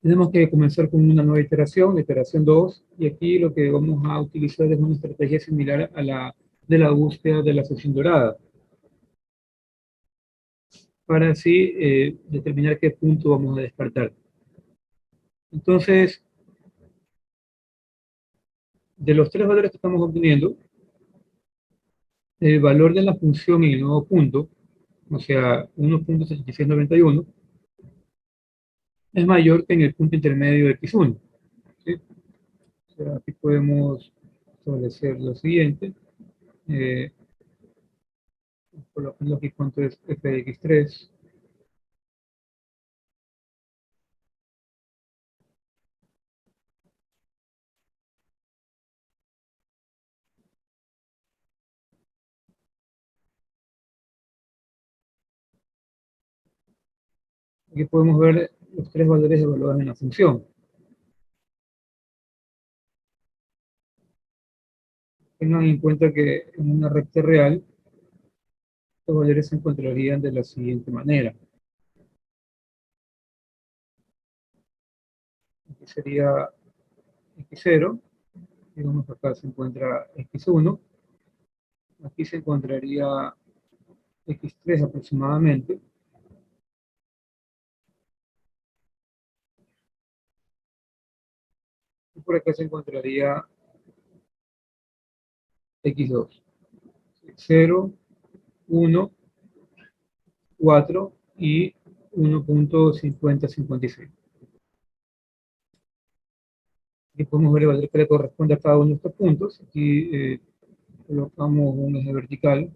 tenemos que comenzar con una nueva iteración, la iteración 2, y aquí lo que vamos a utilizar es una estrategia similar a la de la búsqueda de la sección dorada, para así determinar qué punto vamos a descartar. Entonces, de los tres valores que estamos obteniendo, el valor de la función en el nuevo punto, o sea, 1.7691, es mayor que en el punto intermedio de x1. ¿Sí? O sea, aquí podemos establecer lo siguiente. Eh, colocando aquí cuánto es f de x3. Aquí podemos ver los tres valores evaluados en la función. Tengan en cuenta que en una recta real, los valores se encontrarían de la siguiente manera. Aquí sería x0, digamos que acá se encuentra x1, aquí se encontraría x3 aproximadamente, y por acá se encontraría x2. 0, 1, 4 y 1.5056. Aquí podemos ver el valor que le corresponde a cada uno de estos puntos. Aquí colocamos un eje vertical.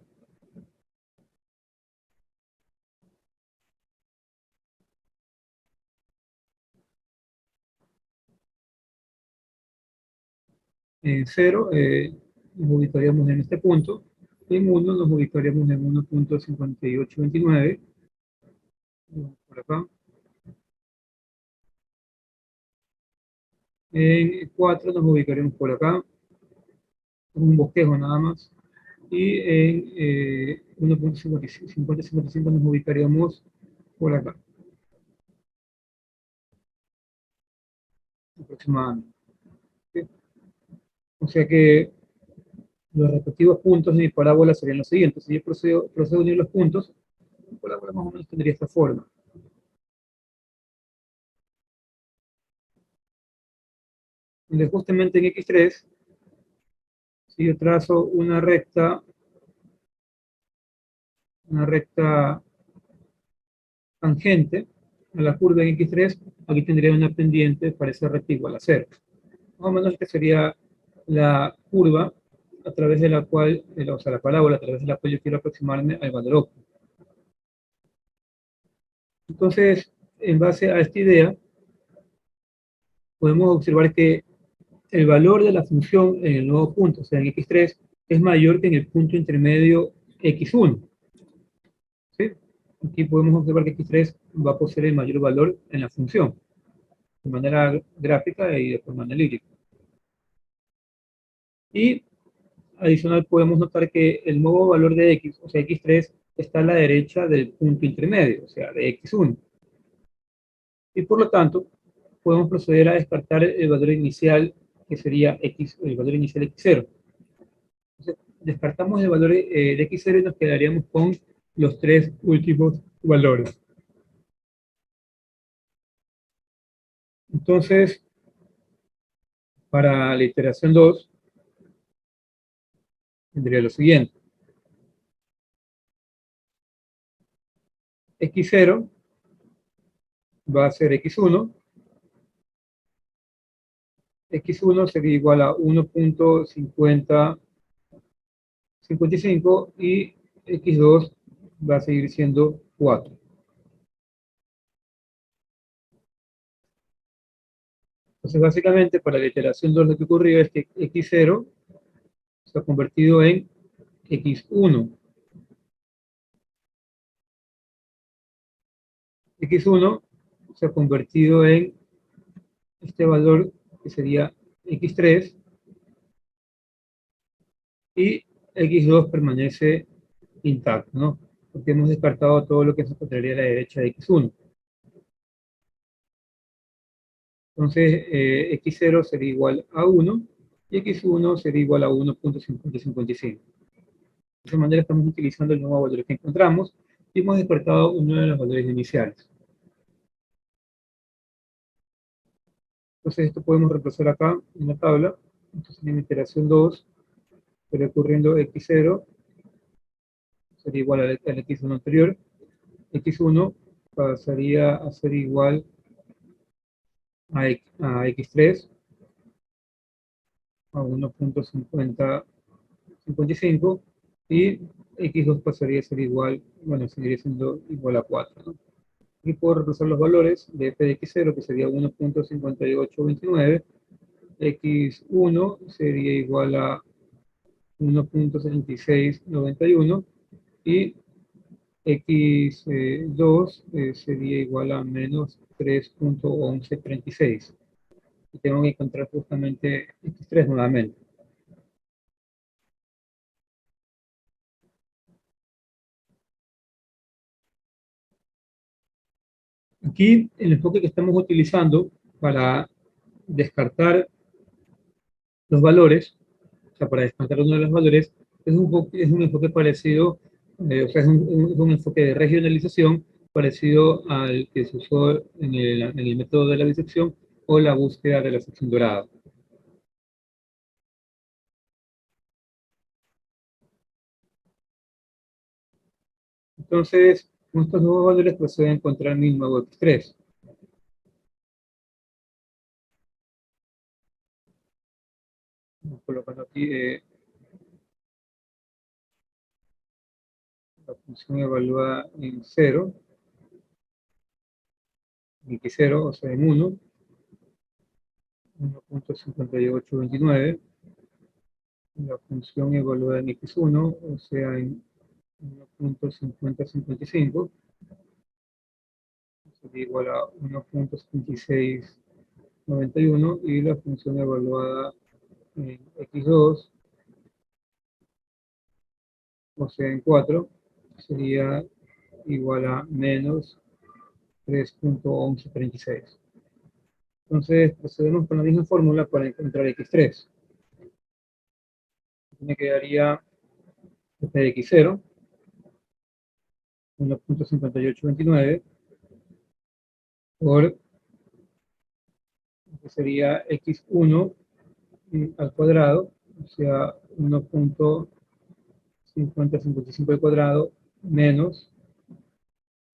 En 0 nos ubicaríamos en este punto. En 1 nos ubicaríamos en 1.5829. Por acá. En 4 nos ubicaremos por acá. Un bosquejo nada más. Y en 1.5055 nos ubicaríamos por acá. Aproximadamente. ¿Sí? O sea que los respectivos puntos de mi parábola serían los siguientes. Si yo procedo a unir los puntos, mi parábola más o menos tendría esta forma. Donde justamente en x3, si yo trazo una recta tangente a la curva en x3, aquí tendría una pendiente para esa recta igual a 0. Más o menos esta sería la curva a través de la cual, o sea, la parábola a través de la cual yo quiero aproximarme al valor óptimo. Entonces, en base a esta idea, podemos observar que el valor de la función en el nuevo punto, o sea, en x3, es mayor que en el punto intermedio x1. ¿Sí? Aquí podemos observar que x3 va a poseer el mayor valor en la función, de manera gráfica y de forma analítica. Y adicional podemos notar que el nuevo valor de x, o sea, x3, está a la derecha del punto intermedio, o sea, de x1. Y por lo tanto, podemos proceder a descartar el valor inicial, que sería x, el valor inicial x0. Entonces, descartamos el valor de x0 y nos quedaríamos con los tres últimos valores. Entonces, para la iteración 2, tendría lo siguiente. x0 va a ser x1. x1 sería igual a 1.5055 y x2 va a seguir siendo 4. Entonces, básicamente, para la iteración 2 lo que ocurrió es que x0 se ha convertido en x1. x1 se ha convertido en este valor que sería x3 y x2 permanece intacto, ¿no? Porque hemos descartado todo lo que se encontraría a la derecha de x1. Entonces, x0 sería igual a 1 y x1 sería igual a 1.5055. De esa manera estamos utilizando el nuevo valor que encontramos y hemos descartado uno de los valores iniciales. Entonces, esto podemos reemplazar acá en la tabla. Entonces, en la iteración 2, estaría ocurriendo x0 sería igual al x1 anterior. x1 pasaría a ser igual a x3 a 1.5055 y x2 pasaría a ser igual, bueno, seguiría siendo igual a 4, ¿no? Y puedo reemplazar los valores de f de x0, que sería 1.5829, x1 sería igual a 1.7691 y x2 sería igual a menos 3.1136. Y tengo que encontrar justamente x3 nuevamente. Aquí el enfoque que estamos utilizando para descartar los valores, o sea, para descartar uno de los valores, es un enfoque parecido, o sea, es un enfoque de regionalización parecido al que se usó en el método de la bisección o la búsqueda de la sección dorada. Entonces, con estos nuevos valores procedo a encontrar mi nuevo x3. Colocando aquí la función evaluada en 0, en x0, o sea, en 1, 1.5829, la función evaluada en x1, o sea, en 1.5055, sería igual a 1.7691, y la función evaluada en x2, o sea, en 4, sería igual a menos 3.1136. Entonces, procedemos con la misma fórmula para encontrar x3. Me quedaría f de x0, 1.5829, por, que sería x1 al cuadrado, o sea, 1.5055 al cuadrado, menos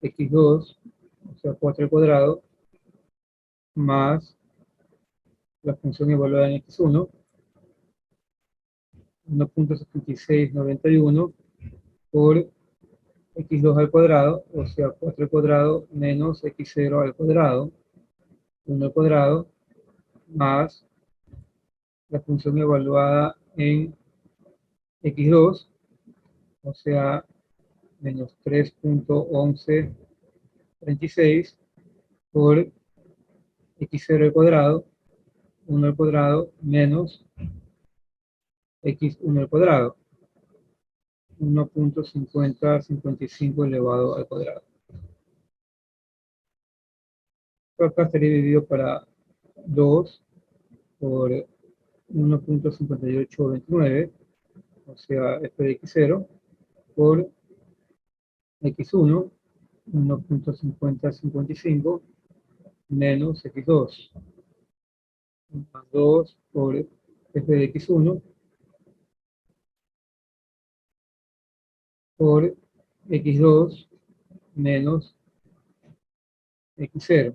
x2, o sea, 4 al cuadrado, más la función evaluada en x1, 1.7691 por x2 al cuadrado, o sea, 4 al cuadrado menos x0 al cuadrado, 1 al cuadrado, más la función evaluada en x2, o sea, menos 3.1136 por x0 al cuadrado, 1 al cuadrado, menos x1 al cuadrado, 1.5055 elevado al cuadrado. Acá estaría dividido para 2 por 1.5829, o sea, f de x0, por x1, 1.5055, menos x2, más 2 por f de x1, por x2, menos x0,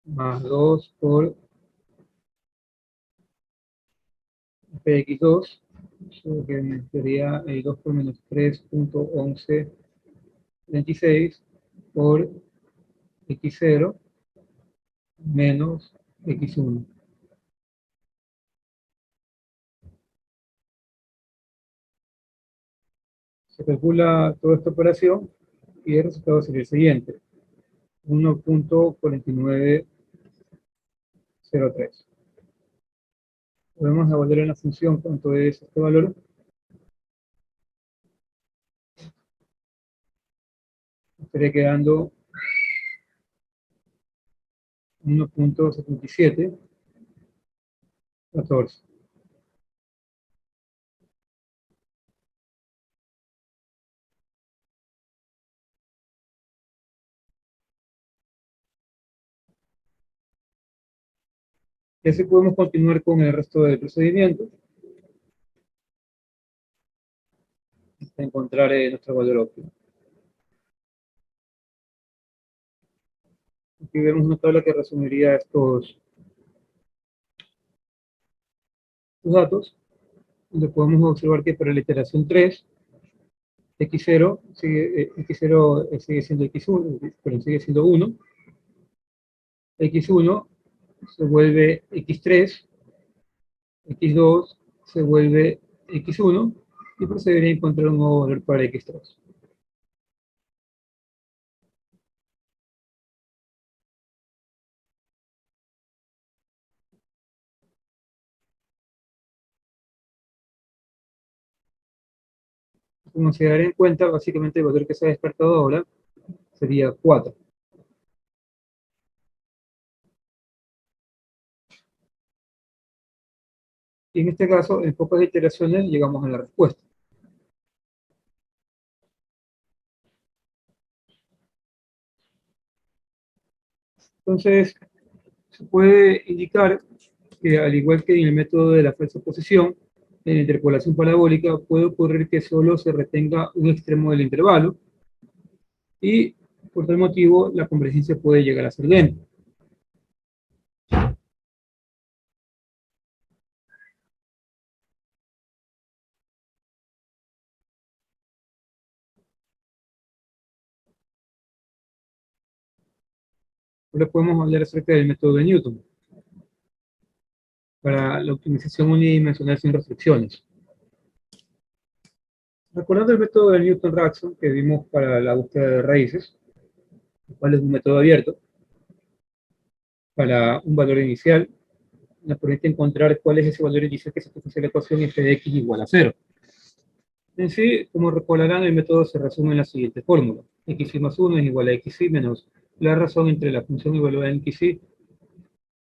más 2 por f de x2, que sería 2 por menos 3.1126 por x0 menos x1. Se calcula toda esta operación y el resultado sería el siguiente: 1.49 0,3. Podemos devolver en la función cuánto es este valor. Estaría quedando 1,7714. Y así podemos continuar con el resto del procedimiento hasta encontrar nuestro valor óptimo. Aquí vemos una tabla que resumiría estos datos, donde podemos observar que para la iteración 3, x0 sigue siendo x1, pero sigue siendo 1, x1 se vuelve x3, x2 se vuelve x1, y procedería a encontrar un nuevo valor para x3. Como se dará en cuenta, básicamente el valor que se ha descartado ahora sería 4. Y en este caso, en pocas iteraciones llegamos a la respuesta. Entonces, se puede indicar que, al igual que en el método de la falsa posición, en la interpolación parabólica puede ocurrir que solo se retenga un extremo del intervalo y, por tal motivo, la convergencia puede llegar a ser lenta. Ahora podemos hablar acerca del método de Newton para la optimización unidimensional sin restricciones. Recordando el método de Newton-Raphson que vimos para la búsqueda de raíces, el cual es un método abierto, para un valor inicial, nos permite encontrar cuál es ese valor inicial que satisface la ecuación f de x igual a 0. En sí, como recordarán, el método se resume en la siguiente fórmula. Xy más 1 es igual a xy menos la razón entre la función evaluada en xy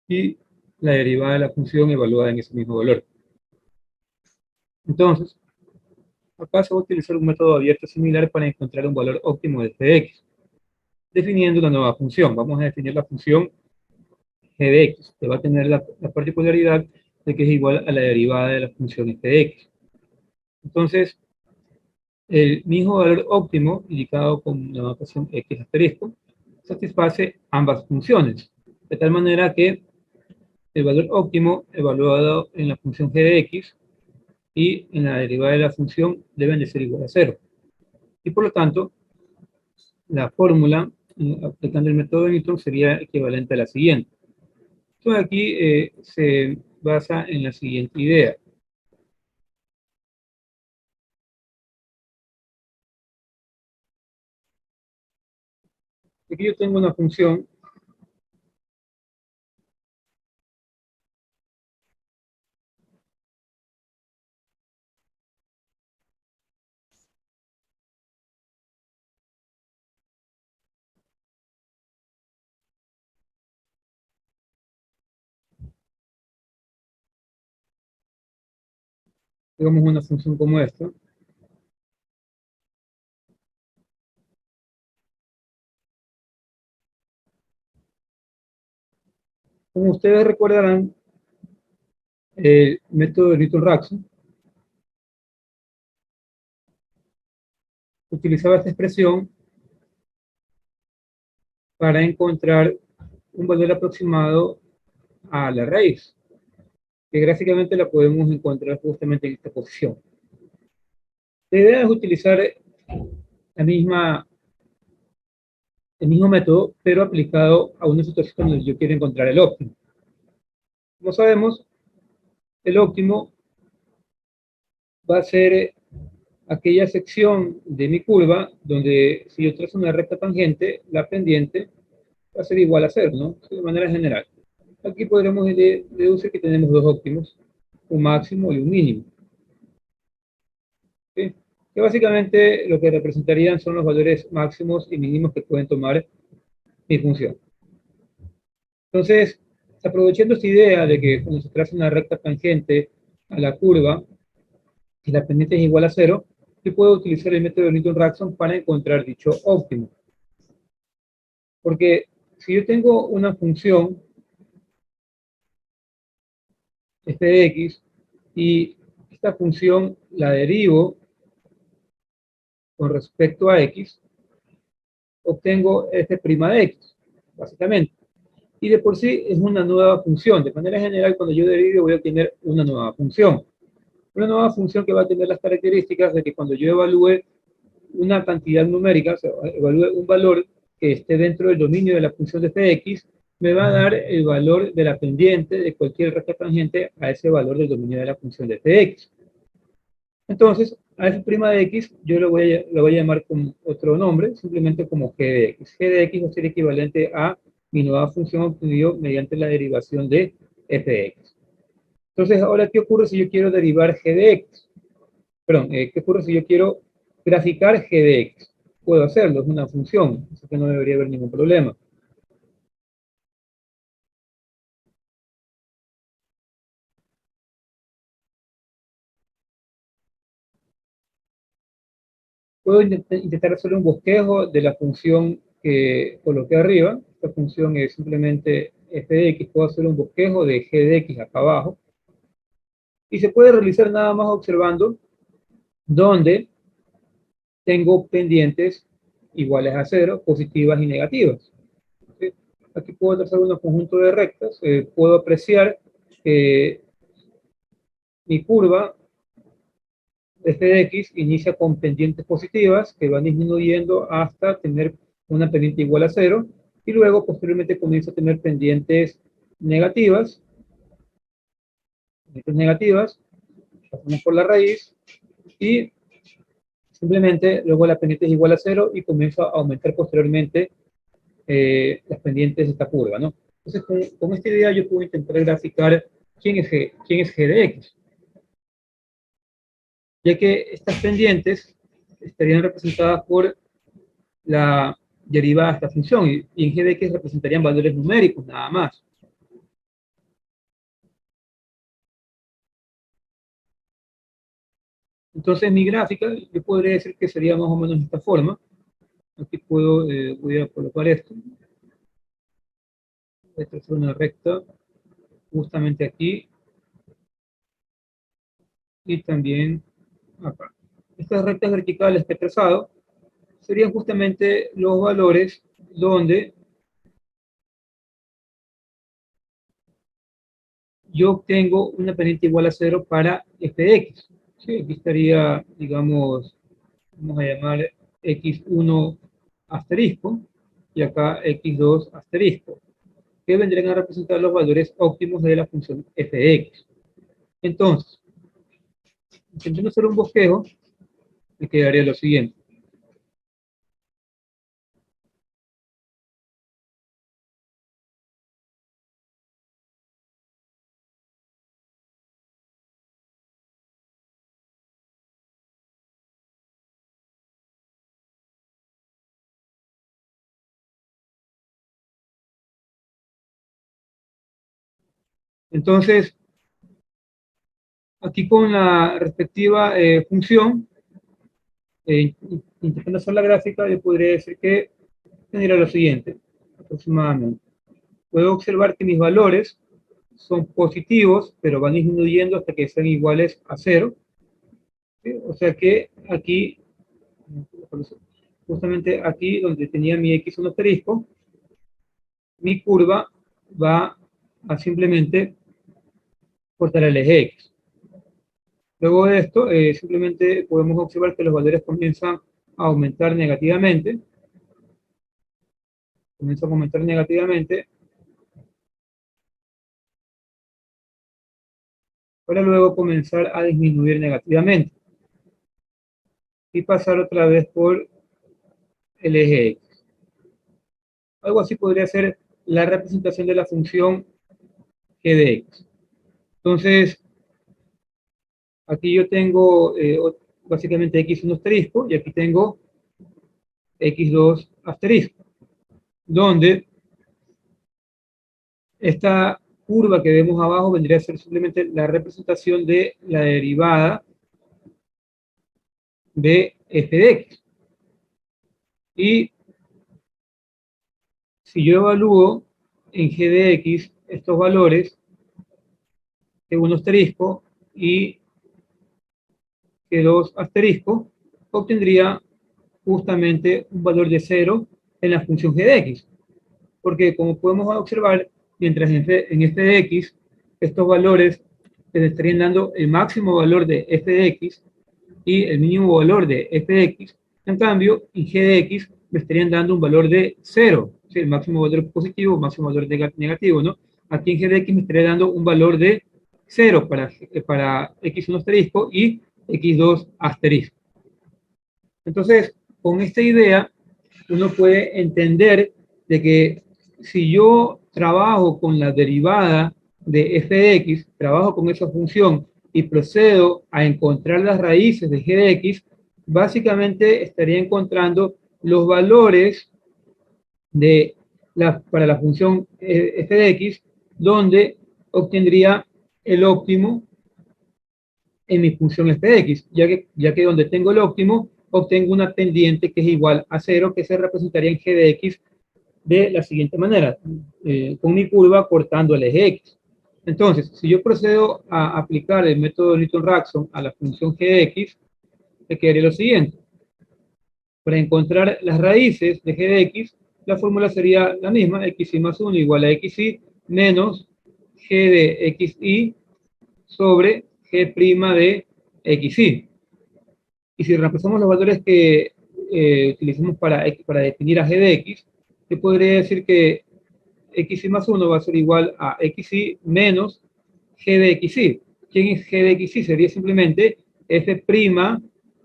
y la derivada de la función evaluada en ese mismo valor. Entonces, acá se va a utilizar un método abierto similar para encontrar un valor óptimo de f de x, definiendo una nueva función. Vamos a definir la función g de x, que va a tener la particularidad de que es igual a la derivada de la función f de x. Entonces, el mismo valor óptimo, indicado con la notación x asterisco, satisface ambas funciones, de tal manera que el valor óptimo evaluado en la función g de x y en la derivada de la función deben de ser igual a 0. Y por lo tanto, la fórmula, aplicando el método de Newton, sería equivalente a la siguiente. Entonces aquí se basa en la siguiente idea. Aquí yo tengo una función digamos una función como esta. Como ustedes recordarán, el método de Newton-Raphson utilizaba esta expresión para encontrar un valor aproximado a la raíz, que gráficamente la podemos encontrar justamente en esta posición. La idea es utilizar la misma, el mismo método, pero aplicado a una situación donde yo quiero encontrar el óptimo. Como sabemos, el óptimo va a ser aquella sección de mi curva donde, si yo trazo una recta tangente, la pendiente va a ser igual a 0, ¿no? De manera general. aquí podremos deducir que tenemos dos óptimos, un máximo y un mínimo. ¿Sí? Que básicamente lo que representarían son los valores máximos y mínimos que pueden tomar mi función. Entonces, aprovechando esta idea de que cuando se traza una recta tangente a la curva y la pendiente es igual a cero, yo puedo utilizar el método de Newton-Raphson para encontrar dicho óptimo. Porque si yo tengo una función f de x y esta función la derivo con respecto a x, obtengo f' de x, básicamente. Y de por sí es una nueva función. De manera general, cuando yo derivo voy a obtener una nueva función. Una nueva función que va a tener las características de que cuando yo evalúe una cantidad numérica, o sea, evalúe un valor que esté dentro del dominio de la función de fx, me va a dar el valor de la pendiente de cualquier recta tangente a ese valor del dominio de la función de fx. Entonces, a f' de x yo lo voy a llamar con otro nombre, simplemente como g de x. G de x va a ser equivalente a mi nueva función obtenida mediante la derivación de f de x. Entonces, ahora, ¿qué ocurre si yo quiero derivar g de x? Perdón, ¿qué ocurre si yo quiero graficar g de x? Puedo hacerlo, es una función, así que no debería haber ningún problema. Puedo intentar hacer un bosquejo de la función que coloqué arriba. Esta función es simplemente f de x. Puedo hacer un bosquejo de g de x acá abajo. Y se puede realizar nada más observando dónde tengo pendientes iguales a cero, positivas y negativas. ¿Sí? Aquí puedo trazar un conjunto de rectas. Puedo apreciar que mi curva f de x inicia con pendientes positivas que van disminuyendo hasta tener una pendiente igual a cero y luego posteriormente comienza a tener pendientes negativas, pasamos por la raíz y simplemente luego la pendiente es igual a cero y comienza a aumentar posteriormente las pendientes de esta curva, ¿no? Entonces con esta idea yo puedo intentar graficar quién es g de x, ya que estas pendientes estarían representadas por la derivada de esta función, y en g de x representarían valores numéricos, nada más. Entonces mi gráfica, yo podría decir que sería más o menos de esta forma. Aquí voy a colocar esto. Esta es una recta justamente aquí y también acá. Estas rectas verticales que he trazado serían justamente los valores donde yo obtengo una pendiente igual a cero para f de x. ¿Sí? Aquí estaría, digamos, vamos a llamar x1 asterisco y acá x2 asterisco, que vendrían a representar los valores óptimos de la función f de x. Entonces, intentando hacer un bosquejo, me quedaría lo siguiente. Entonces, aquí con la respectiva función, intentando hacer la gráfica, yo podría decir que tendría lo siguiente, aproximadamente. Puedo observar que mis valores son positivos, pero van disminuyendo hasta que sean iguales a cero. ¿Sí? O sea que aquí, justamente aquí donde tenía mi x1 asterisco, mi curva va a simplemente cortar el eje x. Luego de esto, simplemente podemos observar que los valores comienzan a aumentar negativamente, para luego comenzar a disminuir negativamente y pasar otra vez por el eje x. Algo así podría ser la representación de la función g de x. Entonces, aquí yo tengo básicamente x1 asterisco y aquí tengo x2 asterisco, donde esta curva que vemos abajo vendría a ser simplemente la representación de la derivada de f de x. Y si yo evalúo en g de x estos valores, g1 asterisco y g2 asterisco, obtendría justamente un valor de 0 en la función g de x. Porque como podemos observar, mientras en f de x, estos valores les estarían dando el máximo valor de f de x y el mínimo valor de f de x, en cambio, en g de x me estarían dando un valor de 0, ¿sí? El máximo valor positivo, máximo valor negativo, ¿no? Aquí en g de x me estaría dando un valor de 0 para x1 asterisco y x2 asterisco. Entonces, con esta idea, uno puede entender de que si yo trabajo con la derivada de f de x, trabajo con esa función y procedo a encontrar las raíces de g de x, básicamente estaría encontrando los valores para la función f de x, donde obtendría el óptimo en mi función f de x, ya que donde tengo el óptimo, obtengo una pendiente que es igual a 0, que se representaría en g de x de la siguiente manera, con mi curva cortando el eje x. Entonces, si yo procedo a aplicar el método de Newton-Raphson a la función g de x, me quedaría lo siguiente. Para encontrar las raíces de g de x, la fórmula sería la misma, xy más 1 igual a xy menos g de xy sobre g' de xy. Y si reemplazamos los valores que utilizamos para definir a g de x, se podría decir que xy más 1 va a ser igual a xy menos g de xy. ¿Quién es g de xy? Sería simplemente f'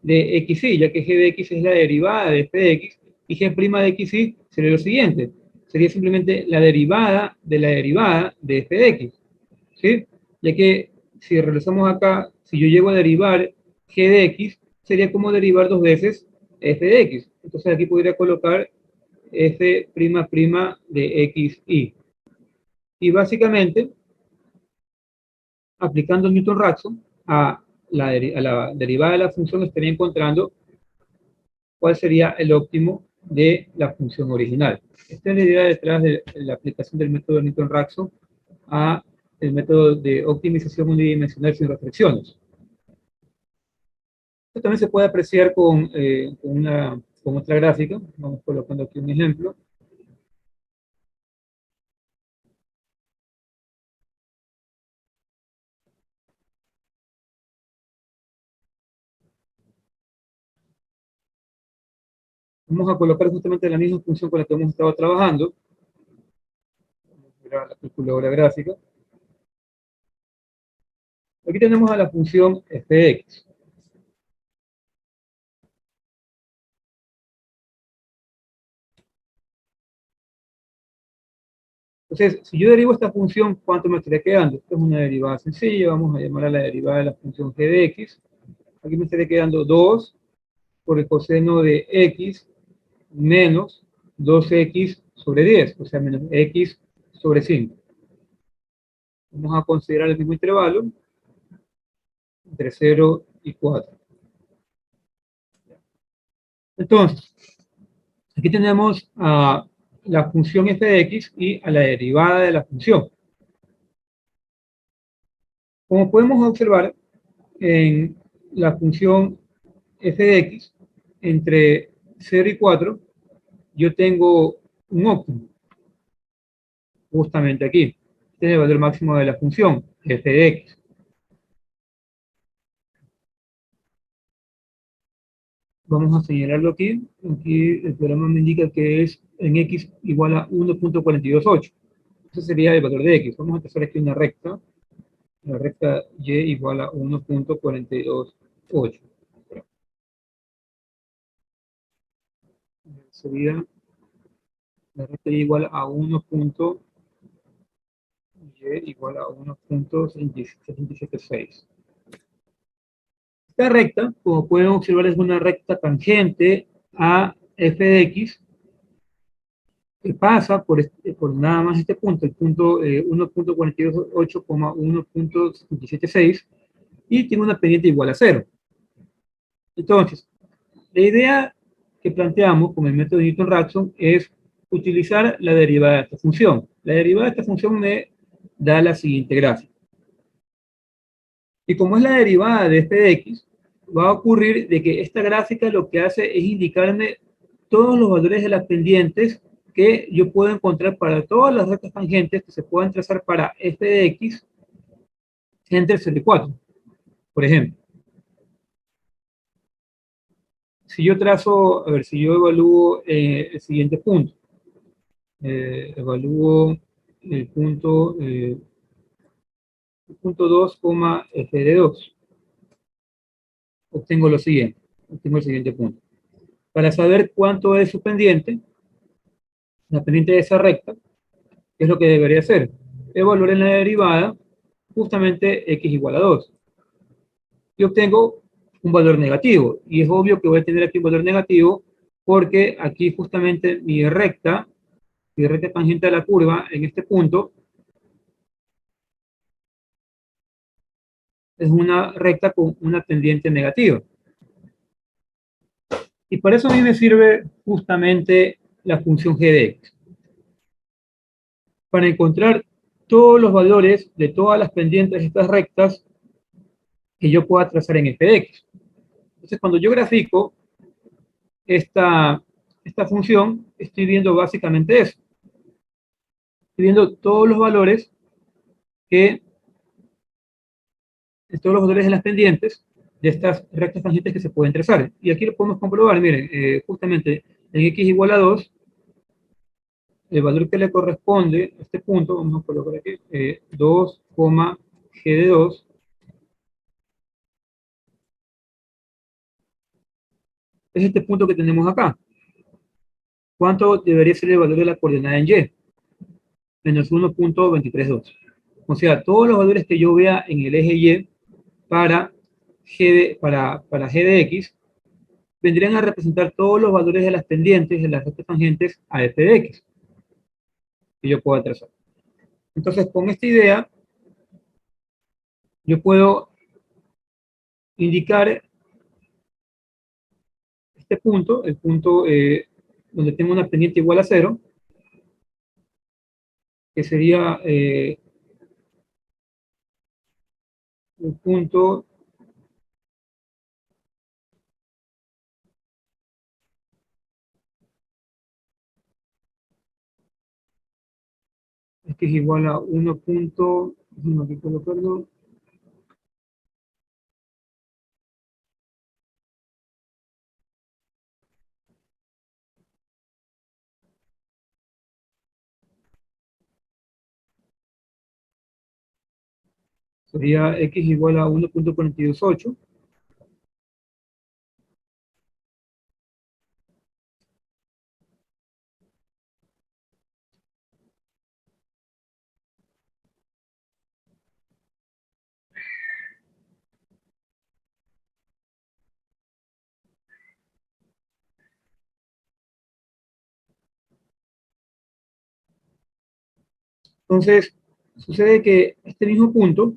de xy, ya que g de x es la derivada de f de x, y g' de xy sería lo siguiente. Sería simplemente la derivada de f de x. ¿Sí? Ya que si realizamos acá, si yo llego a derivar g de x, sería como derivar dos veces f de x. Entonces aquí podría colocar f' de xy. Y básicamente, aplicando Newton-Raphson a la derivada de la función, estaría encontrando cuál sería el óptimo de la función original. Esta es la idea detrás de la aplicación del método de Newton-Raphson a el método de optimización unidimensional sin restricciones. Esto también se puede apreciar con otra gráfica. Vamos colocando aquí un ejemplo. Vamos a colocar justamente la misma función con la que hemos estado trabajando. Vamos a mirar la calculadora gráfica. Aquí tenemos a la función f de x. Entonces, si yo derivo esta función, ¿cuánto me estaría quedando? Esta es una derivada sencilla, vamos a llamarla la derivada de la función g de x. Aquí me estaría quedando 2 por el coseno de x menos 2x sobre 10, o sea, menos x sobre 5. Vamos a considerar el mismo intervalo entre 0 y 4. Entonces, aquí tenemos a la función f de x y a la derivada de la función. Como podemos observar, en la función f de x, entre 0 y 4, yo tengo un óptimo, justamente aquí. Este es el valor máximo de la función, f de x. Vamos a señalarlo aquí. Aquí el programa me indica que es en x igual a 1.428. Ese sería el valor de x. Vamos a trazar aquí una recta. La recta y igual a 1.428. Sería la recta y igual a 1.428. y igual a 1.776. Esta recta, como pueden observar, es una recta tangente a f de x que pasa por nada más este punto, el punto 1.428,1.776, y tiene una pendiente igual a 0. Entonces, la idea que planteamos con el método de Newton-Raphson es utilizar la derivada de esta función. La derivada de esta función me da la siguiente gráfica. Y como es la derivada de f de x, va a ocurrir de que esta gráfica lo que hace es indicarme todos los valores de las pendientes que yo puedo encontrar para todas las rectas tangentes que se puedan trazar para f de x entre 0 y 4, por ejemplo. Si yo trazo, a ver, si yo evalúo el siguiente punto, evalúo el punto 2, f de 2, obtengo lo siguiente, obtengo el siguiente punto. Para saber cuánto es su pendiente, la pendiente de esa recta, ¿qué es lo que debería hacer? Evaluar en la derivada justamente x igual a 2. Y obtengo un valor negativo. Y es obvio que voy a tener aquí un valor negativo porque aquí justamente mi recta tangente a la curva en este punto es una recta con una pendiente negativa. Y para eso a mí me sirve justamente la función g de x. Para encontrar todos los valores de todas las pendientes de estas rectas que yo pueda trazar en f de x. Entonces, cuando yo grafico esta función, estoy viendo básicamente eso. Estoy viendo todos los valores de las pendientes de estas rectas tangentes que se pueden trazar. Y aquí lo podemos comprobar, miren, justamente en x igual a 2, el valor que le corresponde a este punto, vamos a colocar aquí, 2, g de 2, es este punto que tenemos acá. ¿Cuánto debería ser el valor de la coordenada en y? Menos 1.232. O sea, todos los valores que yo vea en el eje y para g de x vendrían a representar todos los valores de las pendientes de las rectas tangentes a f de x que yo pueda trazar. Entonces, con esta idea, yo puedo indicar este punto, el punto donde tengo una pendiente igual a 0, que sería el punto que es igual a 1. Déjame aquí colocarlo. Sería x igual a 1.428. Entonces, sucede que este mismo punto,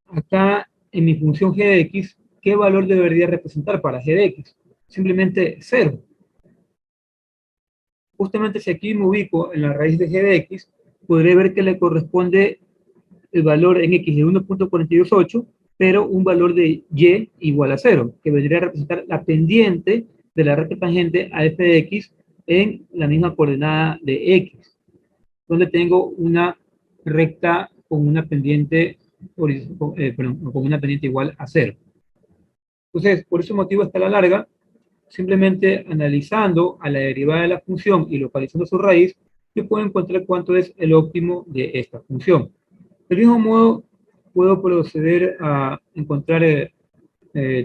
acá en mi función g de x, ¿qué valor debería representar para g de x? Simplemente 0. Justamente si aquí me ubico en la raíz de g de x, podré ver que le corresponde el valor en x de 1.428, pero un valor de y igual a 0, que vendría a representar la pendiente de la recta tangente a f de x en la misma coordenada de x, donde tengo una recta con una pendiente, con una pendiente igual a 0. Entonces, por ese motivo, hasta la larga, simplemente analizando a la derivada de la función y localizando su raíz, yo puedo encontrar cuánto es el óptimo de esta función. Del mismo modo, puedo proceder a encontrar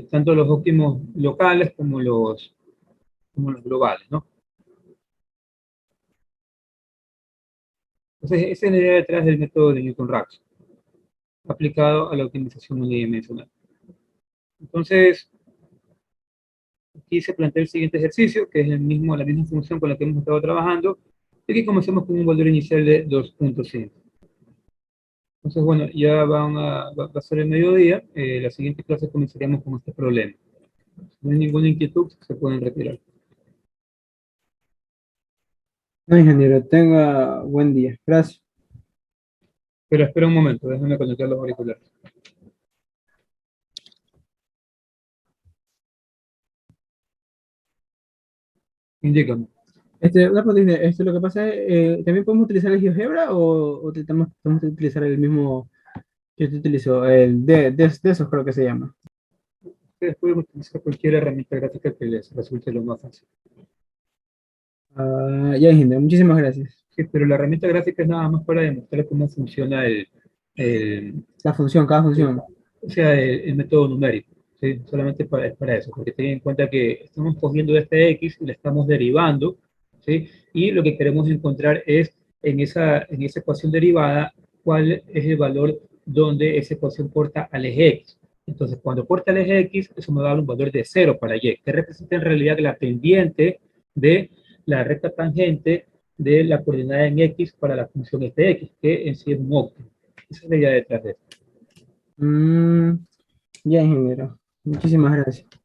tanto los óptimos locales como los globales, ¿no? Entonces, esa es la idea detrás del método de Newton-Raphson, aplicado a la optimización unidimensional. Entonces, aquí se plantea el siguiente ejercicio, que es la misma función con la que hemos estado trabajando, y aquí comencemos con un valor inicial de 2.5. Entonces, bueno, ya va a ser el mediodía. La siguiente clase comenzaríamos con este problema. Si no hay ninguna inquietud, se pueden retirar. No, ingeniero, tenga buen día. Gracias. Pero espera un momento, déjenme conectar los auriculares. Indícame. Una pregunta, lo que pasa es, ¿también podemos utilizar el GeoGebra o tenemos que utilizar el mismo que usted utilizó, de esos creo que se llama? Ustedes pueden utilizar cualquier herramienta gráfica que les resulte lo más fácil. Ah, ya, ingeniero, muchísimas gracias. Sí, pero la herramienta gráfica es nada más para demostrar cómo funciona el, La función, cada el- función. o sea, el método numérico. ¿Sí? Solamente es para eso, porque ten en cuenta que estamos cogiendo este x y le estamos derivando, ¿sí? Y lo que queremos encontrar es en esa ecuación derivada cuál es el valor donde esa ecuación porta al eje x. Entonces, cuando porta al eje x, eso me va a dar un valor de 0 para y, que representa en realidad la pendiente de la recta tangente de la coordenada en x para la función este x, que en sí es un óptimo. Esa es la idea detrás de esto. Mm, ya, ingeniero, muchísimas gracias.